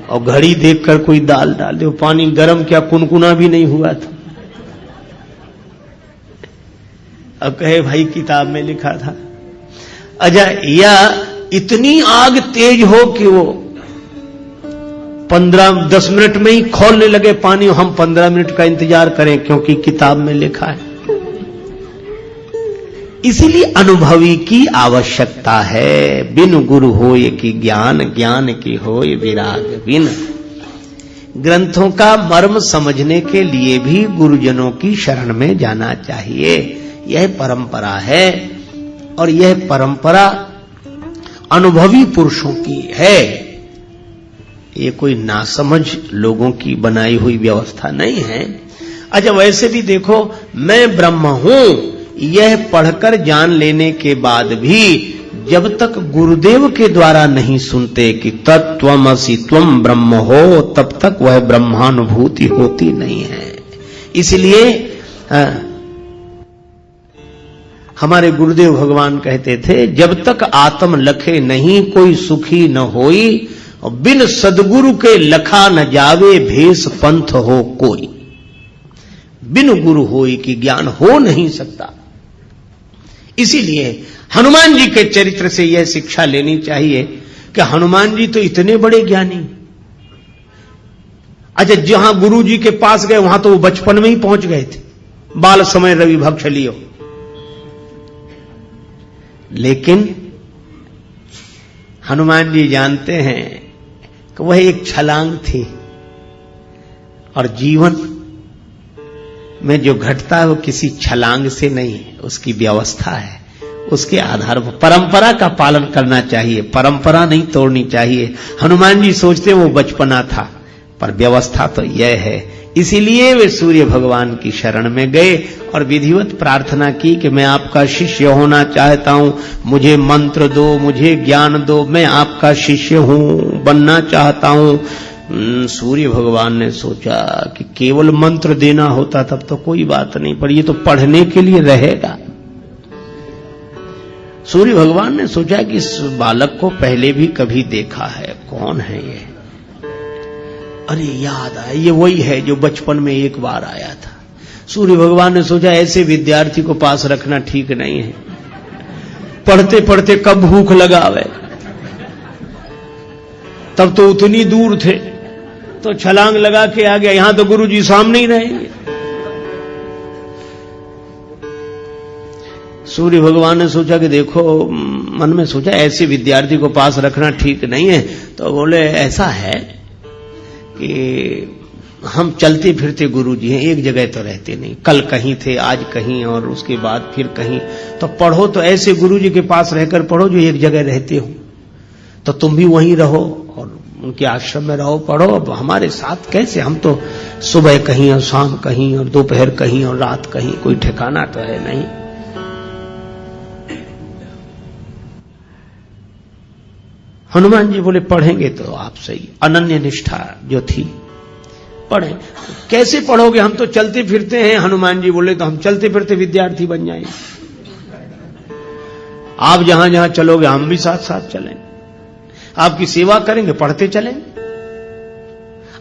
और घड़ी देखकर कोई दाल डाल दे, पानी गर्म क्या कुनकुना भी नहीं हुआ था। अब कहे भाई किताब में लिखा था। अच्छा, या इतनी आग तेज हो कि वो 10 मिनट में ही खोलने लगे पानी, हम 15 मिनट का इंतजार करें क्योंकि किताब में लिखा है। इसीलिए अनुभवी की आवश्यकता है। बिन गुरु होय की ज्ञान, ज्ञान की होय विराग बिन। ग्रंथों का मर्म समझने के लिए भी गुरुजनों की शरण में जाना चाहिए। यह परंपरा है और यह परंपरा अनुभवी पुरुषों की है। ये कोई नासमझ लोगों की बनाई हुई व्यवस्था नहीं है। अच्छा, वैसे भी देखो, मैं ब्रह्म हूं यह पढ़कर जान लेने के बाद भी जब तक गुरुदेव के द्वारा नहीं सुनते कि तत्त्वमसि त्वं ब्रह्म हो, तब तक वह ब्रह्मानुभूति होती नहीं है। इसलिए हमारे गुरुदेव भगवान कहते थे, जब तक आत्म लखे नहीं कोई सुखी न होई, और बिन सदगुरु के लखा न जावे भेष पंथ हो कोई। बिन गुरु होई कि ज्ञान हो नहीं सकता। इसीलिए हनुमान जी के चरित्र से यह शिक्षा लेनी चाहिए कि हनुमान जी तो इतने बड़े ज्ञानी। अच्छा, जहां गुरु जी के पास गए वहां तो वो बचपन में ही पहुंच गए थे, बाल समय रवि भक्ष लियो। लेकिन हनुमान जी जानते हैं कि वह एक छलांग थी और जीवन में जो घटता है वो किसी छलांग से नहीं है, उसकी व्यवस्था है। उसके आधार पर परंपरा का पालन करना चाहिए, परंपरा नहीं तोड़नी चाहिए। हनुमान जी सोचते वो बचपना था, पर व्यवस्था तो यह है। इसीलिए वे सूर्य भगवान की शरण में गए और विधिवत प्रार्थना की कि मैं आपका शिष्य होना चाहता हूं, मुझे मंत्र दो, मुझे ज्ञान दो, मैं आपका शिष्य हूं, बनना चाहता हूं। सूर्य भगवान ने सोचा कि केवल मंत्र देना होता तब तो कोई बात नहीं, पर ये तो पढ़ने के लिए रहेगा। सूर्य भगवान ने सोचा कि इस बालक को पहले भी कभी देखा है, कौन है ये? अरे याद आया, ये वही है जो बचपन में एक बार आया था। सूर्य भगवान ने सोचा ऐसे को पास रखना ठीक नहीं है, पढ़ते पढ़ते कब भूख लगावे। तब तो उतनी दूर थे, तो छलांग लगा के आ गया। यहां तो गुरु जी सामने ही रहेंगे। सूर्य भगवान ने सोचा कि देखो, मन में सोचा ऐसे विद्यार्थी को पास रखना ठीक नहीं है। तो बोले ऐसा है कि हम चलते फिरते गुरु जी हैं, एक जगह तो रहते नहीं, कल कहीं थे, आज कहीं, और उसके बाद फिर कहीं। तो पढ़ो तो ऐसे गुरु जी के पास रहकर पढ़ो जो एक जगह रहते हो, तो तुम भी वहीं रहो और उनके आश्रम में रहो, पढ़ो। अब हमारे साथ कैसे? हम तो सुबह कहीं और शाम कहीं और दोपहर कहीं और रात कहीं, कोई ठिकाना तो है नहीं। हनुमान जी बोले पढ़ेंगे तो आप सही। अनन्य निष्ठा जो थी, पढ़े। कैसे पढ़ोगे? हम तो चलते फिरते हैं। हनुमान जी बोले तो हम चलते फिरते विद्यार्थी बन जाएंगे। आप जहां जहां चलोगे हम भी साथ साथ चलेंगे, आपकी सेवा करेंगे, पढ़ते चलेंगे।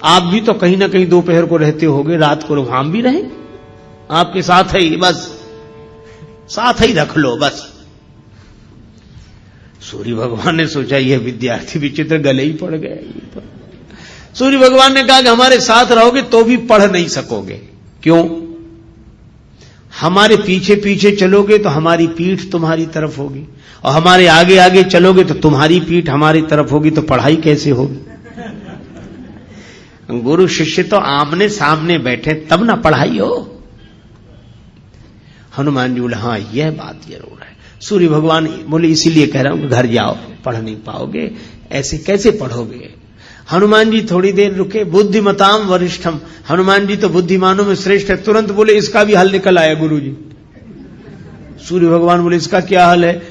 आप भी तो कहीं ना कहीं दोपहर को रहते होगे, रात को हम भी रहेंगे आपके साथ ही, बस साथ ही रख लो बस। सूर्य भगवान ने सोचा यह विद्यार्थी विचित्र, गले ही पड़ गए। सूर्य भगवान ने कहा कि हमारे साथ रहोगे तो भी पढ़ नहीं सकोगे। क्यों? हमारे पीछे पीछे चलोगे तो हमारी पीठ तुम्हारी तरफ होगी, और हमारे आगे आगे चलोगे तो तुम्हारी पीठ हमारी तरफ होगी, तो पढ़ाई कैसे होगी? गुरु शिष्य तो आमने सामने बैठे तब ना पढ़ाई हो। हनुमान जी बोले हाँ यह बात जरूर है। सूर्य भगवान बोले इसीलिए कह रहा हूं कि घर जाओ, पढ़ नहीं पाओगे, ऐसे कैसे पढ़ोगे? हनुमान जी थोड़ी देर रुके। बुद्धिमताम वरिष्ठम, हनुमान जी तो बुद्धिमानों में श्रेष्ठ है। तुरंत बोले इसका भी हल निकल आया गुरु जी। सूर्य भगवान बोले इसका क्या हल है?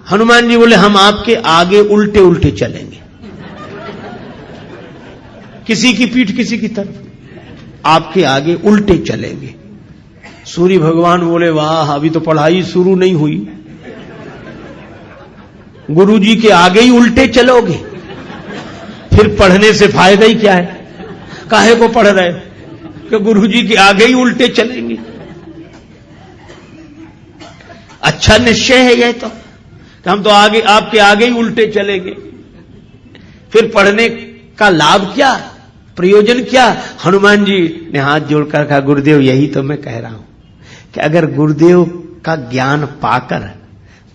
हनुमान जी बोले हम आपके आगे उल्टे उल्टे चलेंगे, किसी की पीठ किसी की तरफ, आपके आगे उल्टे चलेंगे। सूर्य भगवान बोले वाह, अभी तो पढ़ाई शुरू नहीं हुई, गुरु जी के आगे ही उल्टे चलोगे, फिर पढ़ने से फायदा ही क्या है? काहे को पढ़ रहे हो कि गुरु जी के आगे ही उल्टे चलेंगे? अच्छा निश्चय है यह तो, कि हम तो आगे आपके आगे ही उल्टे चलेंगे, फिर पढ़ने का लाभ क्या? प्रयोजन क्या? हनुमान जी ने हाथ जोड़कर कहा, गुरुदेव यही तो मैं कह रहा हूं कि अगर गुरुदेव का ज्ञान पाकर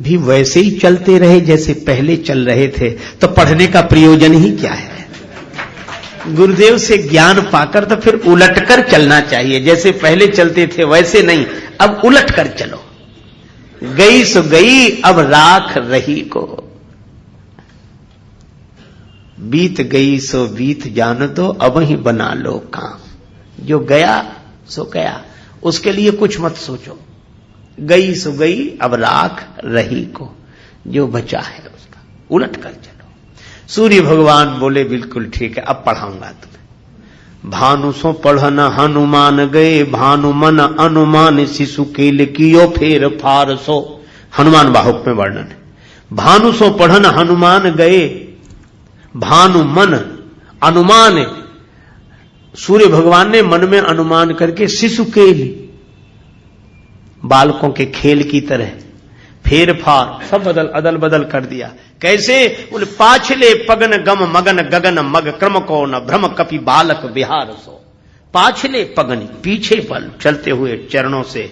भी वैसे ही चलते रहे जैसे पहले चल रहे थे तो पढ़ने का प्रयोजन ही क्या है? गुरुदेव से ज्ञान पाकर तो फिर उलटकर चलना चाहिए, जैसे पहले चलते थे वैसे नहीं, अब उलट कर चलो। गई सो गई, अब राख रही को, बीत गई सो बीत जान दो, अब ही बना लो काम। जो गया सो गया, उसके लिए कुछ मत सोचो। गई सो गई, अब राख रही को, जो बचा है उसका उलट कर चलो। सूर्य भगवान बोले बिल्कुल ठीक है, अब पढ़ाऊंगा तुम्हें। भानु सो पढ़न हनुमान गए, भानु मन अनुमान शिशु केल कियो फेर फार सो। हनुमान बाहुक में वर्णन है। भानु सो पढ़न हनुमान गए, भानु मन अनुमान, सूर्य भगवान ने मन में अनुमान करके शिशु केल, बालकों के खेल की तरह फेर फार सब बदल अदल बदल कर दिया। कैसे? बोले पाछले पगन गम मगन गगन मग क्रम को न भ्रम कपि बालक बिहार सो। पाछले पगन, पीछे पल चलते हुए चरणों से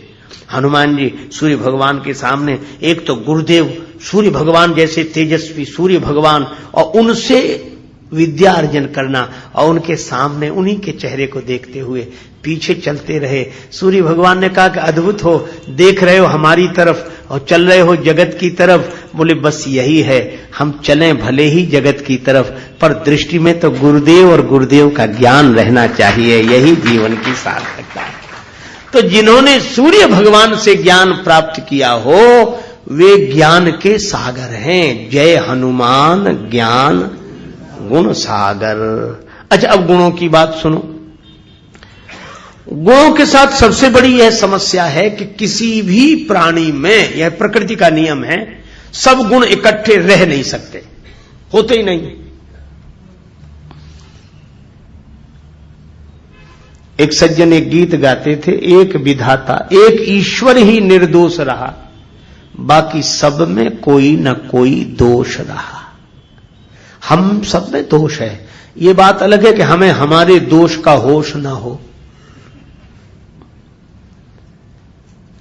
हनुमान जी सूर्य भगवान के सामने, एक तो गुरुदेव सूर्य भगवान जैसे तेजस्वी सूर्य भगवान, और उनसे विद्या अर्जन करना, और उनके सामने उन्हीं के चेहरे को देखते हुए पीछे चलते रहे। सूर्य भगवान ने कहा कि अद्भुत हो, देख रहे हो हमारी तरफ और चल रहे हो जगत की तरफ। बोले बस यही है, हम चलें भले ही जगत की तरफ, पर दृष्टि में तो गुरुदेव और गुरुदेव का ज्ञान रहना चाहिए, यही जीवन की सार्थकता है। तो जिन्होंने सूर्य भगवान से ज्ञान प्राप्त किया हो वे ज्ञान के सागर हैं। जय हनुमान ज्ञान गुण सागर। अच्छा, अब गुणों की बात सुनो। गुणों के साथ सबसे बड़ी यह समस्या है कि किसी भी प्राणी में, यह प्रकृति का नियम है, सब गुण इकट्ठे रह नहीं सकते, होते ही नहीं। एक सज्जन एक गीत गाते थे, एक विधाता एक ईश्वर ही निर्दोष रहा, बाकी सब में कोई न कोई दोष रहा। हम सब में दोष है, ये बात अलग है कि हमें हमारे दोष का होश ना हो,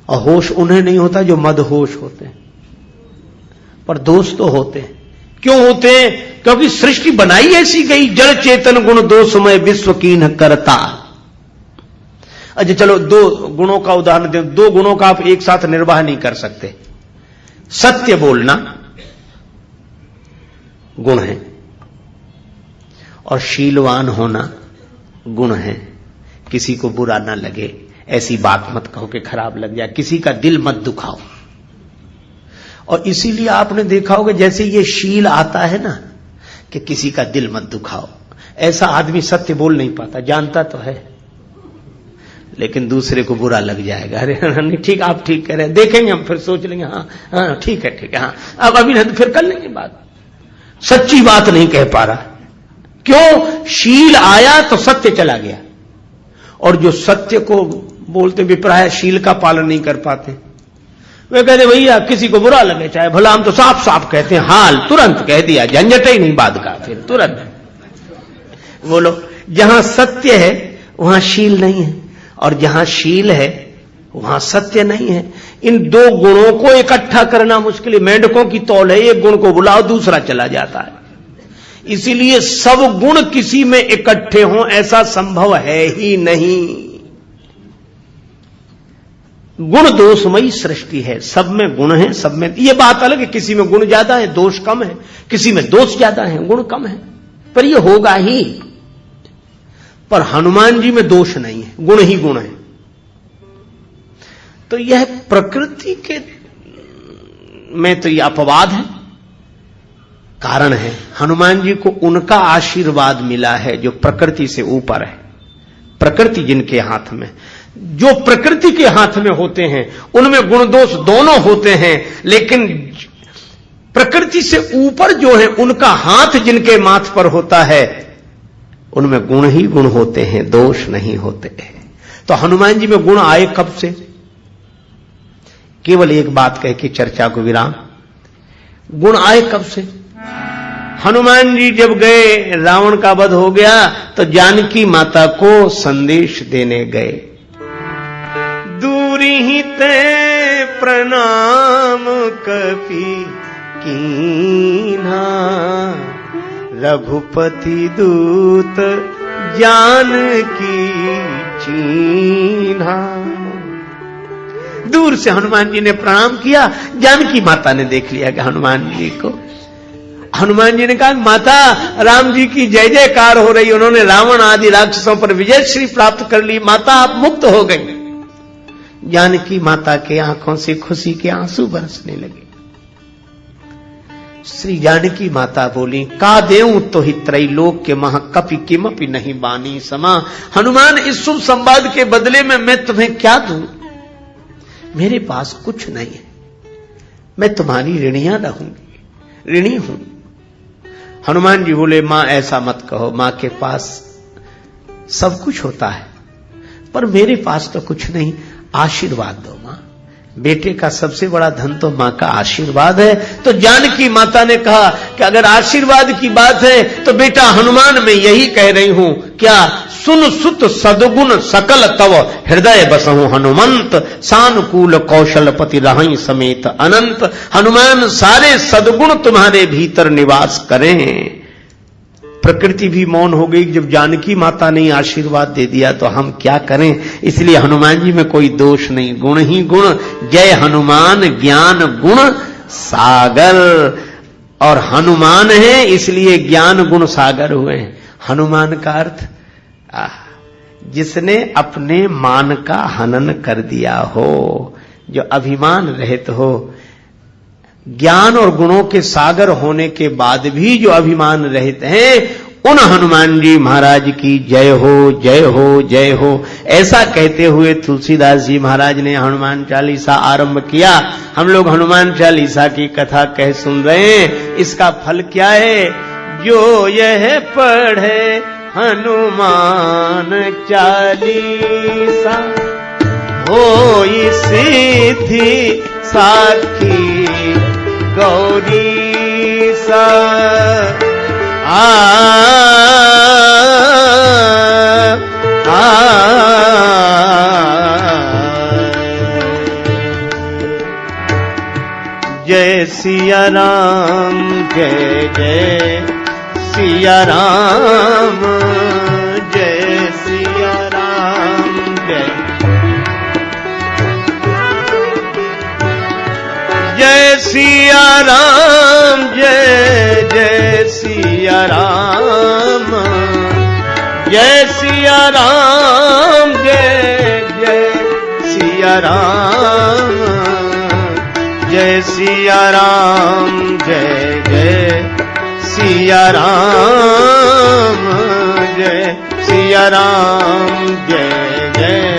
और होश उन्हें नहीं होता जो मदहोश होते हैं, पर दोष तो होते हैं। क्यों होते हैं? क्योंकि सृष्टि बनाई ऐसी गई, जड़ चेतन गुण दोषमय विश्व कीन्ह करता। अच्छा चलो, दो गुणों का उदाहरण दें। दो गुणों का आप एक साथ निर्वाह नहीं कर सकते। सत्य बोलना गुण है, और शीलवान होना गुण है। किसी को बुरा ना लगे, ऐसी बात मत कहो कि खराब लग जाए, किसी का दिल मत दुखाओ। और इसीलिए आपने देखा होगा, जैसे ये शील आता है ना कि किसी का दिल मत दुखाओ, ऐसा आदमी सत्य बोल नहीं पाता। जानता तो है लेकिन दूसरे को बुरा लग जाएगा। अरे नहीं ठीक, आप ठीक कह रहे हैं, देखेंगे हम, फिर सोच लेंगे, हाँ ठीक है ठीक है, हाँ अब अभी नहीं, फिर कर लेंगे बात। सच्ची बात नहीं कह पा रहा। क्यों? शील आया तो सत्य चला गया, और जो सत्य को बोलते विप्राय शील का पालन नहीं कर पाते, वे कहते भैया किसी को बुरा लगे चाहे भला, हम तो साफ साफ कहते हैं, हाल तुरंत कह दिया, झंझट ही नहीं बात का, फिर तुरंत बोलो। जहां सत्य है वहां शील नहीं है, और जहां शील है वहां सत्य नहीं है। इन दो गुणों को इकट्ठा करना मुश्किल है। मेंढकों की तौल है, एक गुण को बुलाओ दूसरा चला जाता है। इसीलिए सब गुण किसी में इकट्ठे हों ऐसा संभव है ही नहीं। गुण दोषमयी सृष्टि है, सब में गुण है, सब में। यह बात अलग है, किसी में गुण ज्यादा है दोष कम है, किसी में दोष ज्यादा है गुण कम है, पर यह होगा ही। पर हनुमान जी में दोष नहीं है, गुण ही गुण है। तो यह प्रकृति के में तो यह अपवाद है, कारण है। हनुमान जी को उनका आशीर्वाद मिला है जो प्रकृति से ऊपर है। प्रकृति जिनके हाथ में, जो प्रकृति के हाथ में होते हैं उनमें गुण दोष दोनों होते हैं, लेकिन प्रकृति से ऊपर जो है उनका हाथ जिनके माथ पर होता है उनमें गुण ही गुण होते हैं, दोष नहीं होते हैं। तो हनुमान जी में गुण आए कब से? केवल एक बात कह के चर्चा को विराम। गुण आए कब से? हनुमान जी जब गए, रावण का वध हो गया, तो जानकी माता को संदेश देने गए। दूरी ही ते प्रणाम कपि कीन्हा, रघुपति दूत जानकी चीन्हा। दूर से हनुमान जी ने प्रणाम किया। जानकी माता ने देख लिया कि हनुमान जी को, हनुमान जी ने कहा, माता राम जी की जय जयकार हो रही, उन्होंने रावण आदि राक्षसों पर विजय श्री प्राप्त कर ली, माता आप मुक्त हो गई। जानकी माता के आंखों से खुशी के आंसू बरसने लगे। श्री जानकी माता बोली, का देऊं तो ही त्रैलोक के महा कपि किमपि नहीं बानी समा। हनुमान, इस शुभ संवाद के बदले में मैं तुम्हें क्या दूं? मेरे पास कुछ नहीं है, मैं तुम्हारी ऋणियां रहूंगी, ऋणी हूं। हनुमान जी बोले, मां ऐसा मत कहो, मां के पास सब कुछ होता है, पर मेरे पास तो कुछ नहीं, आशीर्वाद दो मां। बेटे का सबसे बड़ा धन तो मां का आशीर्वाद है। तो जानकी माता ने कहा कि अगर आशीर्वाद की बात है तो बेटा हनुमान, मैं यही कह रही हूं, क्या सुन सुत सदगुण सकल तव हृदय बसहु हनुमंत, सानुकूल कौशलपति रहई समेत अनंत। हनुमान, सारे सदगुण तुम्हारे भीतर निवास करें। प्रकृति भी मौन हो गई। जब जानकी माता ने आशीर्वाद दे दिया तो हम क्या करें? इसलिए हनुमान जी में कोई दोष नहीं, गुण ही गुण। जय हनुमान ज्ञान गुण सागर, और हनुमान है इसलिए ज्ञान गुण सागर हुए हैं। हनुमान का अर्थ जिसने अपने मान का हनन कर दिया हो, जो अभिमान रहित हो। ज्ञान और गुणों के सागर होने के बाद भी जो अभिमान रहित हैं, उन हनुमान जी महाराज की जय हो, जय हो, जय हो। ऐसा कहते हुए तुलसीदास जी महाराज ने हनुमान चालीसा आरंभ किया। हम लोग हनुमान चालीसा की कथा कह सुन रहे हैं। इसका फल क्या है? जो यह पढ़े हनुमान चालीसा, होई सिद्धि साखी गौरी सा। जय सिया राम, जय जय सिया राम, जय सिया राम, जय सिया राम, जय जय सिया राम, जय सिया राम, जय जय सिया राम, जय सिया राम, जय जय सिया राम, जय सिया राम, जय जय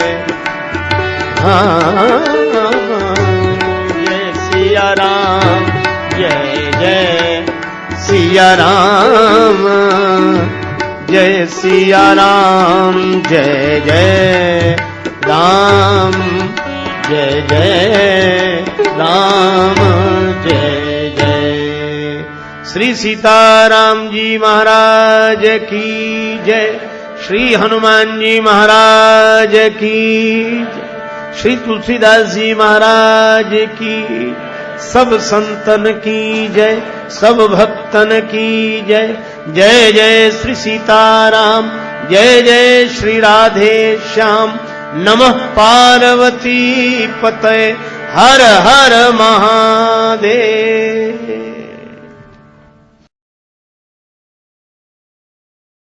सिया राम, जय जय सिया राम, जय सिया राम, जय जय राम, जय जय राम, जय जय। श्री सीताराम जी महाराज की जय। श्री हनुमान जी महाराज की जय। श्री तुलसीदास जी महाराज की, सब संतन की जय, सब भक्तन की जय। जय जय श्री सीताराम, जय जय श्री राधे श्याम। नमः पार्वती पतये, हर हर महादेव।